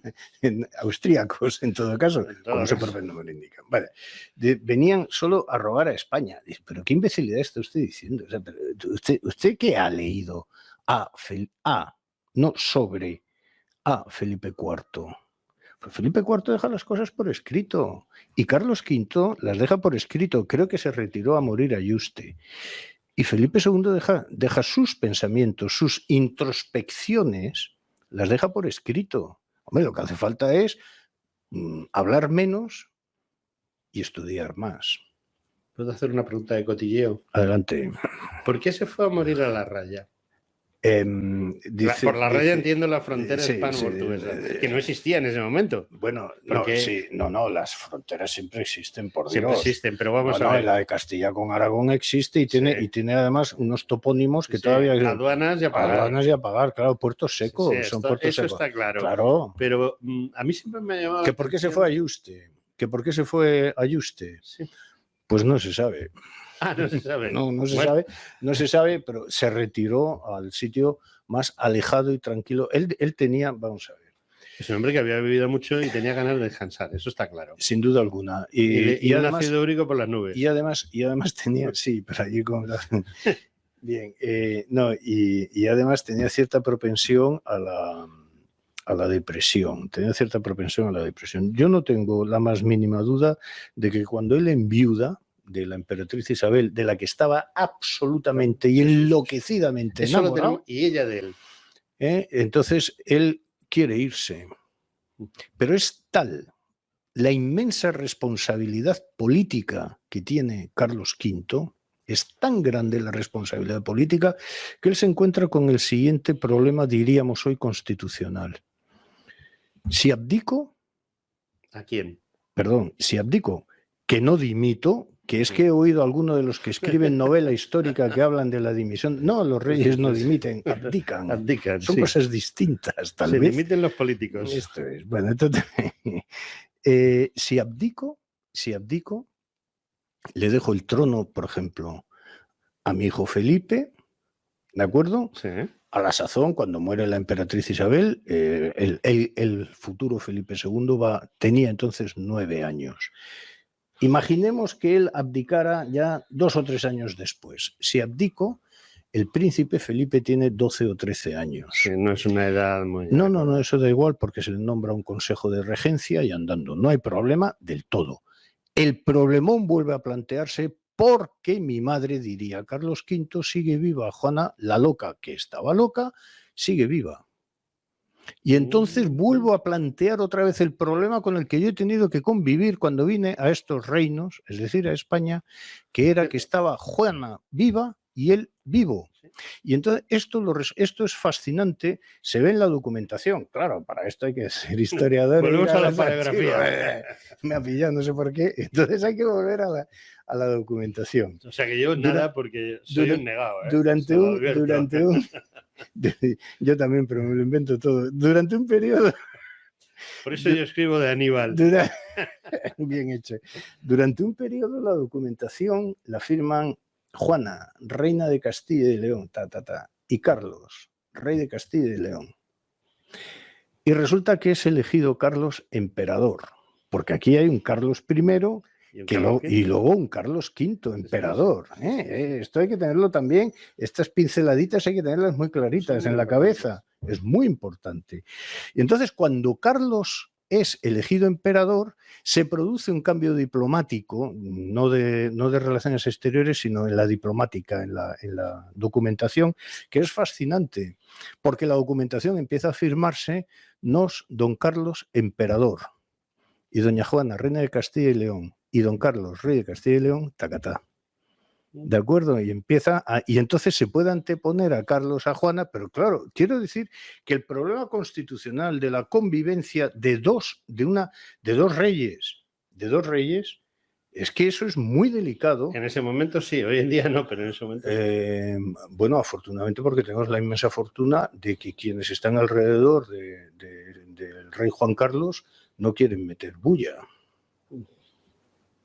austríacos en todo caso, como su propio nombre indica. Vale. Venían solo a robar a España. Dice, pero qué imbecilidad está usted diciendo. O sea, pero ¿usted qué ha leído no sobre a Felipe IV? Pues Felipe IV deja las cosas por escrito y Carlos V las deja por escrito. Creo que se retiró a morir a Yuste. Y Felipe II deja sus pensamientos, sus introspecciones, las deja por escrito. Hombre, lo que hace falta es hablar menos y estudiar más. ¿Puedo hacer una pregunta de cotilleo? Adelante. ¿Por qué se fue a morir a la raya? Dice, por la raya entiendo la frontera hispano-portuguesa, que no existía en ese momento. Bueno, porque no, las fronteras siempre existen, por Dios. Siempre existen, pero vamos a ver. La de Castilla con Aragón existe y tiene además unos topónimos que todavía... Aduanas y a pagar. Aduanas y a pagar, claro, puertos secos. Son puertos eso secos. está claro. Claro. Pero a mí siempre me ha llamado... ¿Que por qué se fue a Yuste? ¿Por qué se fue a Yuste? Sí. Pues no se sabe. No se sabe. No se sabe, pero se retiró al sitio más alejado y tranquilo. Él tenía, vamos a ver. Es un hombre que había vivido mucho y tenía ganas de descansar, eso está claro. Sin duda alguna. Y un ácido úrico por las nubes. Y además tenía, sí, pero allí con bien, y además tenía cierta propensión a la depresión. Yo no tengo la más mínima duda de que cuando él enviuda de la emperatriz Isabel, de la que estaba absolutamente y enloquecidamente enamorado, y ella de él. Entonces él quiere irse. Pero es tal la inmensa responsabilidad política que tiene Carlos V, es tan grande la responsabilidad política, que él se encuentra con el siguiente problema, diríamos hoy, constitucional. Si abdico... ¿A quién? Perdón, si abdico, que no dimito, que es que he oído a alguno de los que escriben novela histórica que hablan de la dimisión. No, los reyes no dimiten, abdican. Son cosas distintas, tal vez. Se dimiten los políticos. Esto es. Bueno, entonces, si abdico, le dejo el trono, por ejemplo, a mi hijo Felipe, ¿de acuerdo? Sí. A la sazón, cuando muere la emperatriz Isabel, el futuro Felipe II tenía entonces 9 años. Imaginemos que él abdicara ya 2 o 3 años después. Si abdico, el príncipe Felipe tiene 12 o 13 años. Sí, no es una edad muy... No, eso da igual porque se le nombra un consejo de regencia y andando. No hay problema del todo. El problemón vuelve a plantearse porque mi madre diría, Carlos V sigue viva, Juana, la loca, que estaba loca, sigue viva. Y entonces vuelvo a plantear otra vez el problema con el que yo he tenido que convivir cuando vine a estos reinos, es decir, a España, que era que estaba Juana viva y él vivo. Y entonces esto es fascinante, se ve en la documentación. Claro, para esto hay que ser historiador. Volvemos a la paleografía. Me ha pillado, no sé por qué. Entonces hay que volver a la documentación. O sea que yo nada porque soy un negado. Durante un yo también, pero me lo invento todo. Durante un periodo... Por eso yo escribo de Aníbal. Bien hecho. Durante un periodo la documentación la firman Juana, reina de Castilla y León, y Carlos, rey de Castilla y León. Y resulta que es elegido Carlos emperador, porque aquí hay un Carlos I y luego un Carlos V emperador. Esto hay que tenerlo también, estas pinceladitas hay que tenerlas muy claritas en la cabeza, es muy importante. Y entonces cuando Carlos es elegido emperador, se produce un cambio diplomático, no de relaciones exteriores, sino en la diplomática, en la documentación, que es fascinante, porque la documentación empieza a firmarse don Carlos emperador y doña Juana, reina de Castilla y León, y don Carlos, rey de Castilla y León, tacatá. ¿De acuerdo? Y entonces se puede anteponer a Carlos a Juana, pero claro, quiero decir que el problema constitucional de la convivencia de dos reyes, es que eso es muy delicado. En ese momento sí, hoy en día no, pero en ese momento sí. Bueno, afortunadamente porque tenemos la inmensa fortuna de que quienes están alrededor del rey Juan Carlos no quieren meter bulla.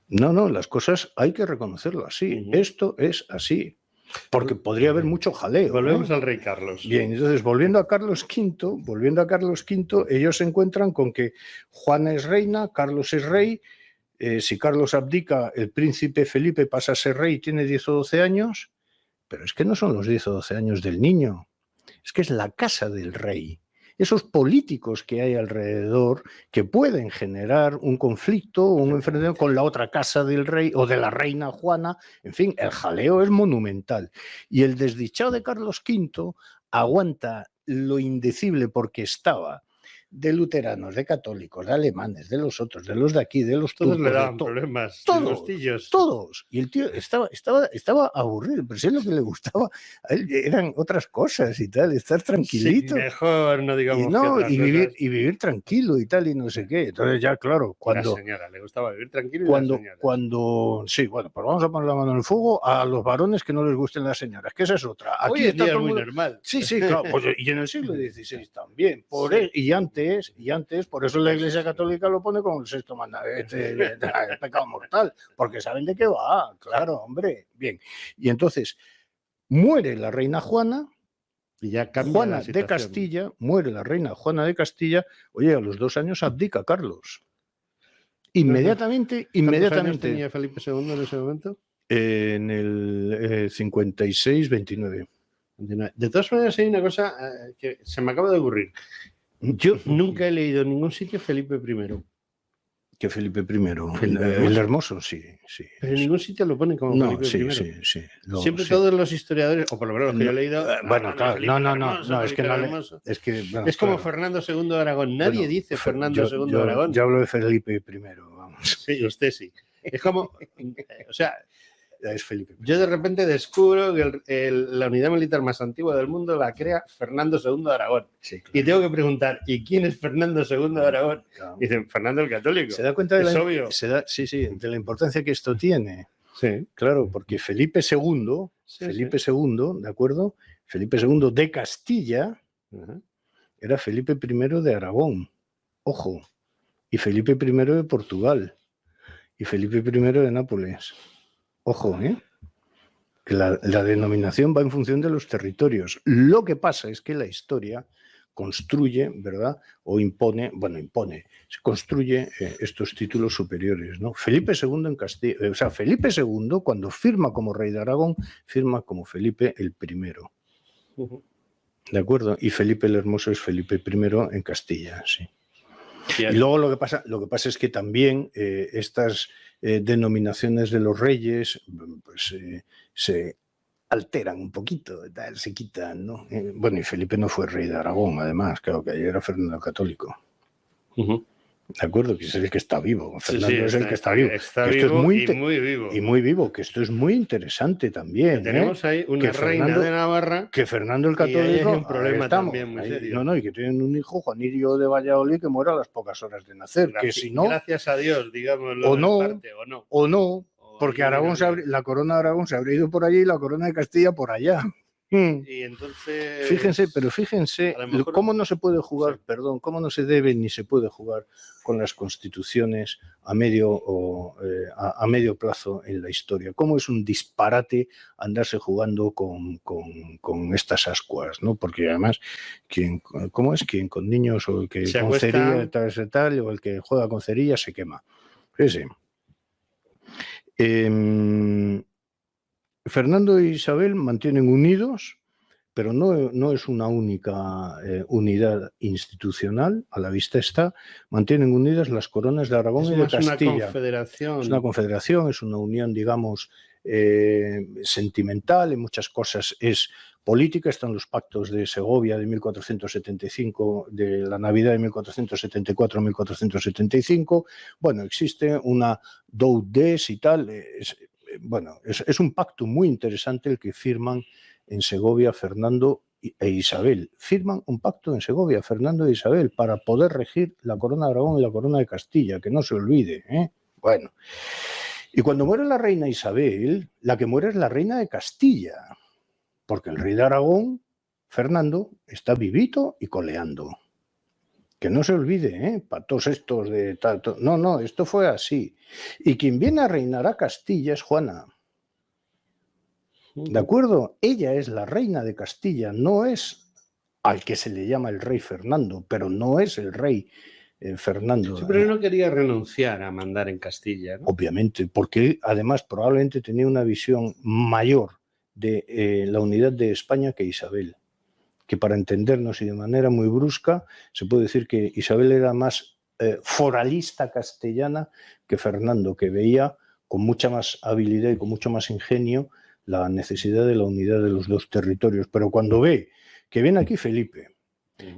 No, las cosas hay que reconocerlo así. Esto es así. porque podría haber mucho jaleo. Volvemos al rey Carlos. Bien, entonces volviendo a Carlos V, ellos se encuentran con que Juana es reina, Carlos es rey. Si Carlos abdica, el príncipe Felipe pasa a ser rey, tiene 10 o 12 años, pero es que no son los 10 o 12 años del niño, es que es la casa del rey. Esos políticos que hay alrededor que pueden generar un conflicto, un enfrentamiento con la otra casa del rey o de la reina Juana, en fin, el jaleo es monumental. Y el desdichado de Carlos V aguanta lo indecible porque estaba de luteranos, de católicos, de alemanes, de los otros, de los de aquí, de los Todos turcos, le daban problemas. Todos. Y el tío estaba aburrido, pero si es lo que le gustaba, a él eran otras cosas y tal, estar tranquilito. Sí, mejor no digamos y vivir tranquilo y tal, y no sé qué. Entonces ya, claro, cuando... La señora, le gustaba vivir tranquilo sí, bueno, pues vamos a poner la mano en el fuego a los varones que no les gusten las señoras, que esa es otra. Aquí hoy en día es muy normal. Sí, claro, pues, y en el siglo XVI también. Y antes, por eso la Iglesia Católica lo pone como el sexto mandamiento, el pecado mortal, porque saben de qué va, claro, hombre. Bien, y entonces muere la reina Juana, y ya Juana de Castilla, muere la reina Juana de Castilla, oye, a los 2 años abdica Carlos. Inmediatamente. ¿Cuántos años tenía Felipe II en ese momento? En el 56-29. De todas maneras, hay una cosa que se me acaba de ocurrir. Yo nunca he leído en ningún sitio Felipe I. Que Felipe I. El Hermoso, sí. Pero en ningún sitio lo ponen como Felipe I. Sí. Siempre todos los historiadores, o por lo menos que yo he leído. Bueno, claro, no, es que no. Es como Fernando II de Aragón. Nadie dice Fernando II de Aragón. Yo hablo de Felipe I, vamos. Sí, usted sí. Es como. O sea. Es Felipe. Yo de repente descubro que la unidad militar más antigua del mundo la crea Fernando II de Aragón. Sí, claro. Y tengo que preguntar, ¿y quién es Fernando II de Aragón? Claro. Dicen, Fernando el Católico. ¿Se da cuenta de de la importancia que esto tiene? Sí. Claro, porque Felipe II, ¿de acuerdo? Felipe II de Castilla era Felipe I de Aragón. Ojo. Y Felipe I de Portugal. Y Felipe I de Nápoles. Ojo, que la denominación va en función de los territorios. Lo que pasa es que la historia construye, ¿verdad? O impone, se construye estos títulos superiores, ¿no? Felipe II en Castilla, Felipe II, cuando firma como rey de Aragón, firma como Felipe el I. ¿De acuerdo? Y Felipe el Hermoso es Felipe I en Castilla, sí. Y luego lo que pasa es que también estas denominaciones de los reyes pues, se alteran un poquito, se quitan, ¿no? Bueno, y Felipe no fue rey de Aragón, además, claro que ayer era Fernando el Católico. ¿De acuerdo? Que es el que está vivo. Fernando es el que está vivo. Está vivo y muy vivo. Y muy vivo, que esto es muy interesante también. Tenemos ahí una reina de Navarra. Que Fernando el Católico. Hay un problema también muy serio. No, y que tienen un hijo, Juanillo de Valladolid, que muere a las pocas horas de nacer. Que si no. Gracias a Dios, digámoslo. O no. Porque la corona de Aragón se habría ido por allí y la corona de Castilla por allá. Y entonces. Fíjense cómo no se puede jugar, cómo no se debe ni se puede jugar con las constituciones a medio plazo en la historia. Cómo es un disparate andarse jugando con estas ascuas, ¿no? Porque además, quien con niños o el que con cerilla tal, o el que juega con cerilla se quema. Fíjense. Fernando e Isabel mantienen unidos, pero no es una única unidad institucional, a la vista está, mantienen unidas las coronas de Aragón y de Castilla. Es una confederación. Es una confederación, es una unión, digamos, sentimental, en muchas cosas es política. Están los pactos de Segovia de 1475, de la Navidad de 1474-1475. Bueno, existe una Doudes y tal. Es un pacto muy interesante el que firman en Segovia Fernando e Isabel. Firman un pacto en Segovia, Fernando e Isabel, para poder regir la corona de Aragón y la corona de Castilla, que no se olvide. Bueno, y cuando muere la reina Isabel, la que muere es la reina de Castilla, porque el rey de Aragón, Fernando, está vivito y coleando. Que no se olvide, para todos estos de tal. No, esto fue así. Y quien viene a reinar a Castilla es Juana. ¿De acuerdo? Ella es la reina de Castilla, no es al que se le llama el rey Fernando, pero no es el rey Fernando. Sí, pero él no quería renunciar a mandar en Castilla, ¿no? Obviamente, porque él además probablemente tenía una visión mayor de la unidad de España que Isabel, que para entendernos y de manera muy brusca se puede decir que Isabel era más foralista castellana que Fernando, que veía con mucha más habilidad y con mucho más ingenio la necesidad de la unidad de los dos territorios. Pero cuando ve que viene aquí Felipe,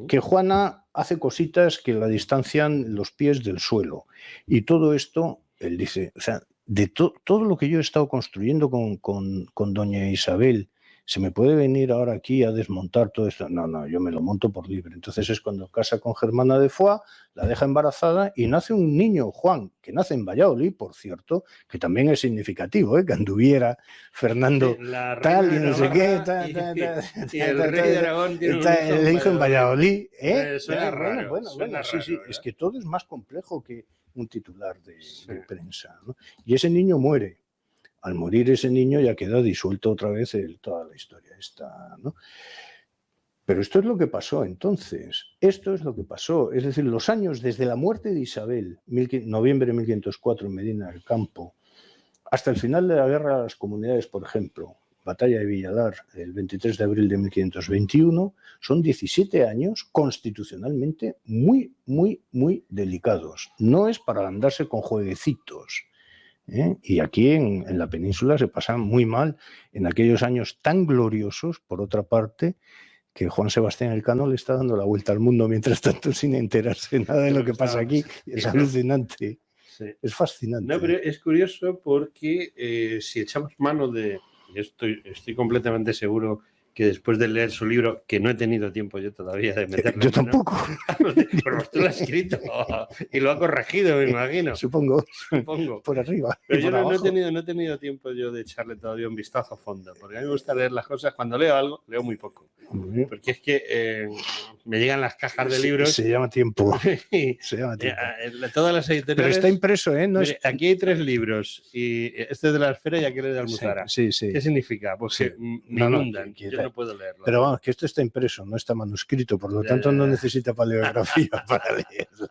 que Juana hace cositas que la distancian los pies del suelo, y todo esto, él dice, o sea, de todo lo que yo he estado construyendo con doña Isabel, ¿se me puede venir ahora aquí a desmontar todo esto? No, yo me lo monto por libre. Entonces es cuando casa con Germana de Foix, la deja embarazada y nace un niño, Juan, que nace en Valladolid, por cierto, que también es significativo, que anduviera Fernando tal y no sé qué, y el rey de Aragón tiene el hijo en Valladolid. Suena raro. Bueno, sí, raro, es que todo es más complejo que un titular de prensa, ¿no? Y ese niño muere. Al morir ese niño ya queda disuelto otra vez toda la historia esta, ¿no? Pero esto es lo que pasó entonces. Esto es lo que pasó. Es decir, los años desde la muerte de Isabel, noviembre de 1504 en Medina del Campo, hasta el final de la guerra de las comunidades, por ejemplo, batalla de Villalar, el 23 de abril de 1521, son 17 años constitucionalmente muy, muy, muy delicados. No es para andarse con jueguecitos. Y aquí en la península se pasa muy mal en aquellos años tan gloriosos, por otra parte, que Juan Sebastián Elcano le está dando la vuelta al mundo mientras tanto sin enterarse nada de lo que pasa aquí. Es alucinante. Sí. Es fascinante. No, pero es curioso porque si echamos mano de... Estoy completamente seguro que después de leer su libro, que no he tenido tiempo yo todavía de meterlo. Yo tampoco. Pero usted lo ha escrito y lo ha corregido, me imagino. Supongo. Por arriba. Pero yo no he tenido tiempo yo de echarle todavía un vistazo a fondo, porque a mí me gusta leer las cosas. Cuando leo algo, leo muy poco. Porque es que me llegan las cajas de libros. Se llama tiempo. Todas las editoriales. Pero está impreso, ¿eh? No mire, aquí hay 3 libros y este es de la Esfera y aquel es de Almuzara. Sí. ¿Qué significa? Pues que me inundan. Yo no puedo leerlo. Pero vamos, que esto está impreso, no está manuscrito, por lo tanto no necesita paleografía para leerlo.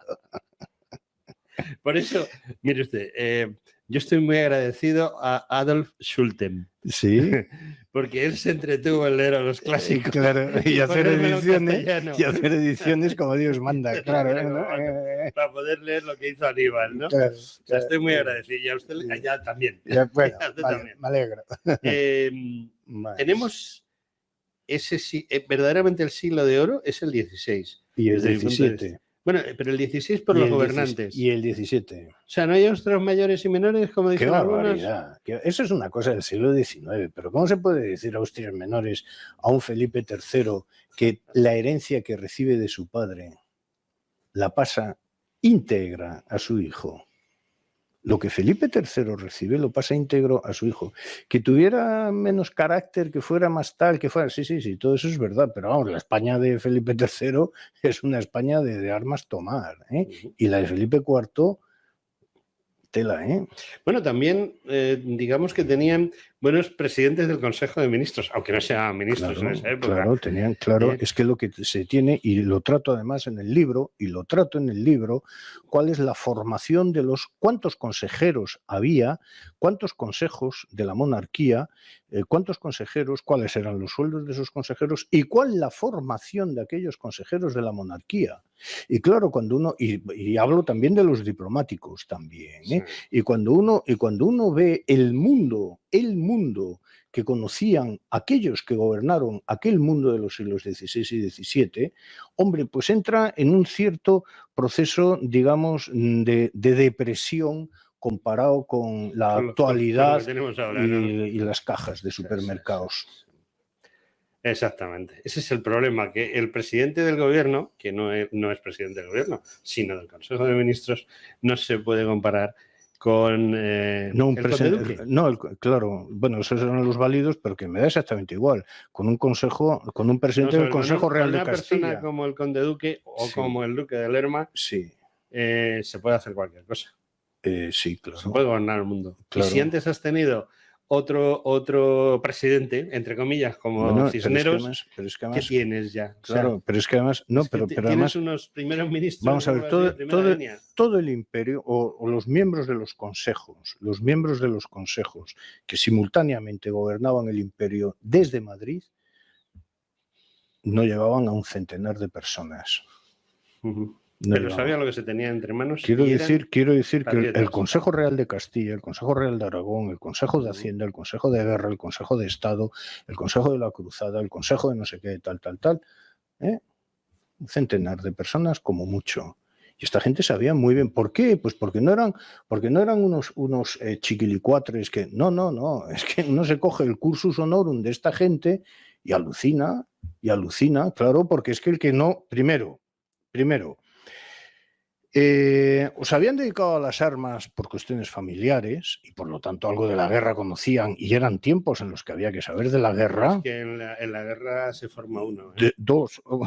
Por eso, mire usted, yo estoy muy agradecido a Adolf Schulten. Sí. Porque él se entretuvo en leer a los clásicos. Claro, y hacer ediciones como Dios manda, claro. Para poder leer lo que hizo Aníbal, ¿no? Claro, o sea, estoy muy agradecido. Y a usted ya también. Bueno, también. Me alegro. Tenemos ese verdaderamente el siglo de oro es el 16. Y el 17. Bueno, pero el 16 por los gobernantes. Y el 17. O sea, ¿no hay ostras mayores y menores, como dicen algunos? Eso es una cosa del siglo XIX, pero ¿cómo se puede decir austrias menores a un Felipe III que la herencia que recibe de su padre la pasa íntegra a su hijo? Lo que Felipe III recibe lo pasa íntegro a su hijo. Que tuviera menos carácter, que fuera más tal, que fuera... Sí, todo eso es verdad, pero vamos, la España de Felipe III es una España de armas tomar, ¿eh? Y la de Felipe IV, tela, ¿eh? Bueno, también digamos que tenían buenos presidentes del Consejo de Ministros, aunque no sean ministros en esa época. Claro, es que lo que se tiene, y lo trato además en el libro, cuál es la formación de cuántos consejeros había, cuántos consejos de la monarquía, cuántos consejeros, cuáles eran los sueldos de esos consejeros y cuál la formación de aquellos consejeros de la monarquía. Y claro, cuando uno, y hablo también de los diplomáticos también, ¿eh? Sí. Y cuando uno ve el mundo que conocían aquellos que gobernaron aquel mundo de los siglos XVI y XVII, hombre, pues entra en un cierto proceso, digamos, de depresión comparado con la actualidad y las cajas de supermercados. Exactamente. Ese es el problema, que el presidente del gobierno, que no es presidente del gobierno, sino del Consejo de Ministros, no se puede comparar con claro, bueno, esos eran los válidos, pero que me da exactamente igual, con un presidente del Consejo Real de Castilla. Una persona como el conde duque o como el duque de Lerma, se puede hacer cualquier cosa. Sí, claro. Se puede gobernar el mundo. Claro. Y si antes has tenido otro presidente, entre comillas, como Bueno, Cisneros, pero es que ¿qué además, tienes ya? claro, pero es que además, no, es que pero tienes además, unos primeros ministros, vamos a ver, algo así, de primera línea. todo el imperio o los miembros de los consejos que simultáneamente gobernaban el imperio desde Madrid no llegaban a un centenar de personas. Uh-huh. No Pero llegaban. sabía lo que se tenía entre manos. Quiero decir que el patriotas. Consejo Real de Castilla, el Consejo Real de Aragón, el Consejo de Hacienda, el Consejo de Guerra, el Consejo de Estado, el Consejo de la Cruzada, el Consejo de no sé qué, tal, un centenar de personas como mucho. Y esta gente sabía muy bien. ¿Por qué? Pues porque no eran unos chiquilicuatres que... No. Es que uno se coge el cursus honorum de esta gente y alucina, claro, porque es que el que no... Primero, os habían dedicado a las armas por cuestiones familiares y por lo tanto algo de la guerra conocían y eran tiempos en los que había que saber de la guerra. Es que en la guerra se forma uno. ¿eh? Dos, o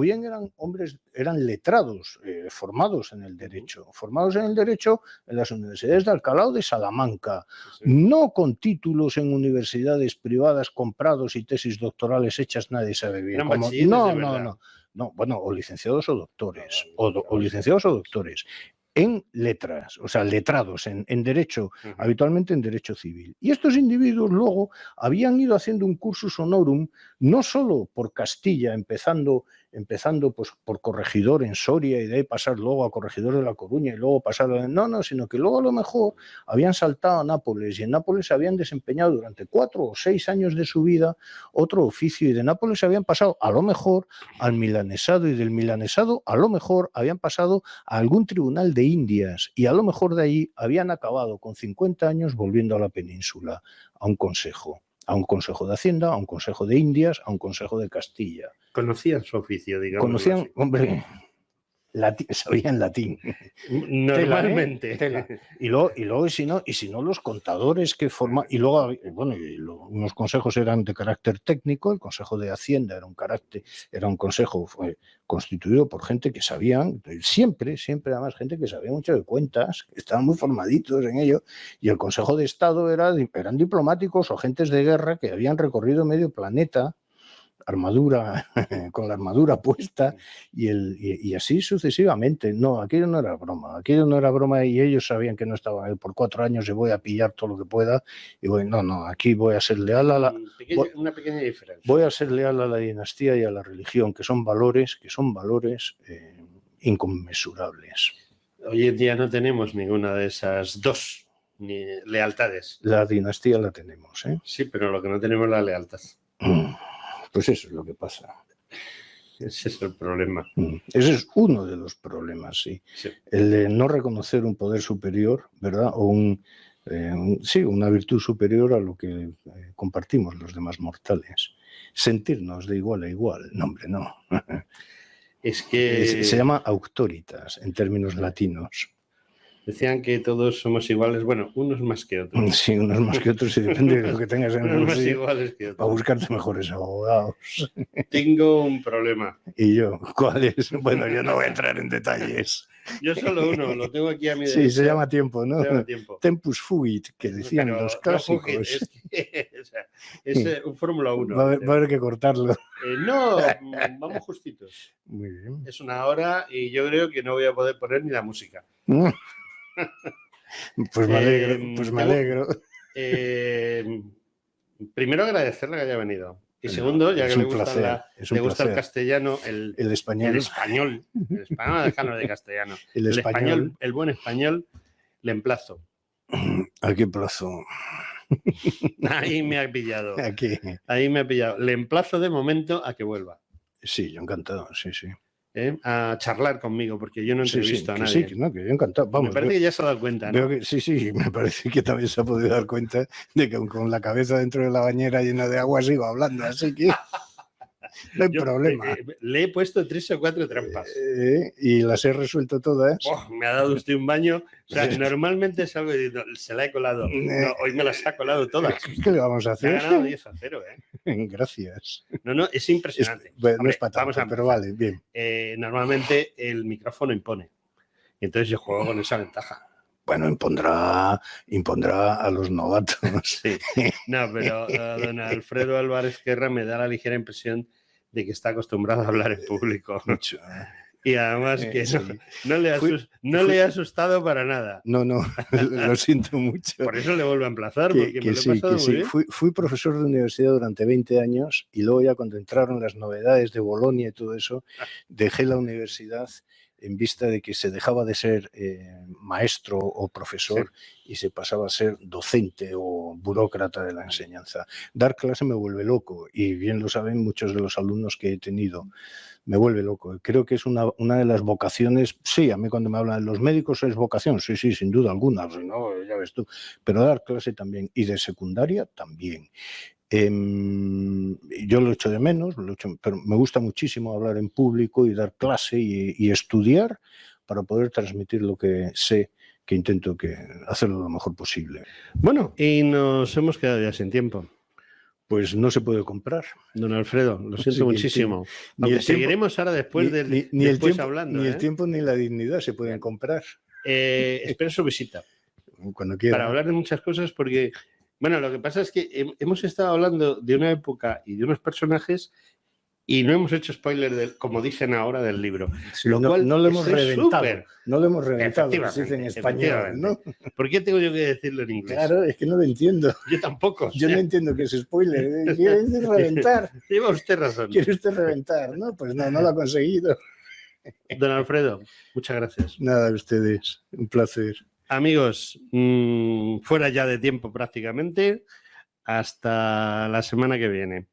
bien eran hombres, eran letrados, formados en el derecho en las universidades de Alcalá o de Salamanca, sí. No con títulos en universidades privadas comprados y tesis doctorales hechas nadie sabe bien. No, bueno, o licenciados o doctores, o licenciados o doctores, en letras, o sea, letrados en derecho, habitualmente en derecho civil. Y estos individuos luego habían ido haciendo un cursus honorum, no solo por Castilla, empezando pues por corregidor en Soria y de ahí pasar luego a corregidor de La Coruña y luego pasar sino que luego a lo mejor habían saltado a Nápoles y en Nápoles habían desempeñado durante 4 o 6 años de su vida otro oficio y de Nápoles habían pasado a lo mejor al milanesado y del milanesado a lo mejor habían pasado a algún tribunal de Indias y a lo mejor de ahí habían acabado con 50 años volviendo a la península, a un consejo de Hacienda, a un consejo de Indias, a un consejo de Castilla. Conocían su oficio, digamos. Conocían, hombre, sabían latín. Normalmente. Tela. Y luego si no, los contadores que forman. Y luego, unos consejos eran de carácter técnico, el Consejo de Hacienda era un consejo constituido por gente que sabían, siempre además, gente que sabía mucho de cuentas, que estaban muy formaditos en ello. Y el Consejo de Estado eran diplomáticos o agentes de guerra que habían recorrido medio planeta. Con la armadura puesta y así sucesivamente. No, aquello no era broma y ellos sabían que no estaban por 4 años y voy a pillar todo lo que pueda y aquí voy a ser leal a una pequeña diferencia. Voy a ser leal a la dinastía y a la religión, que son valores inconmensurables. Hoy en día no tenemos ninguna de esas dos lealtades. La dinastía la tenemos, ¿eh? Sí, pero lo que no tenemos es la lealtad. Pues eso es lo que pasa. Ese es el problema. Ese es uno de los problemas, sí. El de no reconocer un poder superior, ¿verdad? O una virtud superior a lo que compartimos los demás mortales. Sentirnos de igual a igual. No, hombre, no. Es que... Se llama auctoritas en términos latinos. Decían que todos somos iguales, bueno, unos más que otros. Sí, unos más que otros, y depende de lo que tengas en el bolsillo. Más iguales que otros. Para buscarte mejores abogados. Tengo un problema. ¿Y yo? ¿Cuál es? Bueno, yo no voy a entrar en detalles. Yo solo uno, lo tengo aquí a mi derecha. Sí, se llama tiempo, ¿no? Se llama tiempo. Tempus fugit, que decían los clásicos. No fugit, es un Fórmula 1. Va a haber que cortarlo. No, vamos justitos. Muy bien. Es 1 hora y yo creo que no voy a poder poner ni la música. Pues me alegro. Primero agradecerle que haya venido. Y segundo, ya que le gusta el castellano, el español, dejarnos de castellano. El español, el buen español, le emplazo. ¿A qué plazo? Ahí me ha pillado. Aquí. Ahí me ha pillado. Le emplazo de momento a que vuelva. Sí, yo encantado, sí. A charlar conmigo, porque yo no entrevisto a nadie. Sí, que yo encantado. Vamos, me parece que ya se ha dado cuenta, ¿no? Sí, me parece que también se ha podido dar cuenta de que con la cabeza dentro de la bañera llena de agua sigo hablando, así que no hay problema. Le he puesto 3 o 4 trampas. Y las he resuelto todas. Me ha dado usted un baño. O sea, normalmente salgo diciendo, se la he colado. No, hoy me las ha colado todas. ¿Qué le vamos a hacer? Me ha ganado 10-0, Gracias. No, es impresionante. No es para tanto, pero vale, bien. Normalmente el micrófono impone. Y entonces yo juego con esa ventaja. bueno, impondrá a los novatos. Sí. No, pero don Alfredo Álvarez Guerra me da la ligera impresión de que está acostumbrado a hablar en público. Mucho. Y además que Sí. no le ha asustado para nada. No, lo siento mucho. Por eso le vuelvo a emplazar, porque me lo he pasado muy bien. Fui profesor de universidad durante 20 años y luego ya cuando entraron las novedades de Bolonia y todo eso, dejé la universidad en vista de que se dejaba de ser maestro o profesor y se pasaba a ser docente o burócrata de la enseñanza. Dar clase me vuelve loco y bien lo saben muchos de los alumnos que he tenido. Me vuelve loco. Creo que es una de las vocaciones. Sí, a mí cuando me hablan de los médicos es vocación, sí, sin duda alguna. Si no, ya ves tú. Pero dar clase también. Y de secundaria también. Yo lo echo de menos, pero me gusta muchísimo hablar en público y dar clase y estudiar para poder transmitir lo que sé, que intento hacerlo lo mejor posible. Bueno, y nos hemos quedado ya sin tiempo. Pues no se puede comprar. Don Alfredo, lo siento muchísimo. Aunque seguiremos ahora después hablando. Ni el tiempo ni la dignidad se pueden comprar. Espero su visita. Cuando quiera. Para hablar de muchas cosas, porque, bueno, lo que pasa es que hemos estado hablando de una época y de unos personajes y no hemos hecho spoiler, como dicen ahora, del libro. Sí, lo cual no lo hemos reventado. No lo hemos reventado, se dice en español, ¿no? ¿Por qué tengo yo que decirlo en inglés? Claro, es que no lo entiendo. Yo tampoco. Yo no entiendo que es spoiler. ¿Quiere decir reventar? Lleva usted razón. ¿Quiere usted reventar? No, pues no lo ha conseguido. Don Alfredo, muchas gracias. Nada, a ustedes. Un placer. Amigos, fuera ya de tiempo prácticamente. Hasta la semana que viene.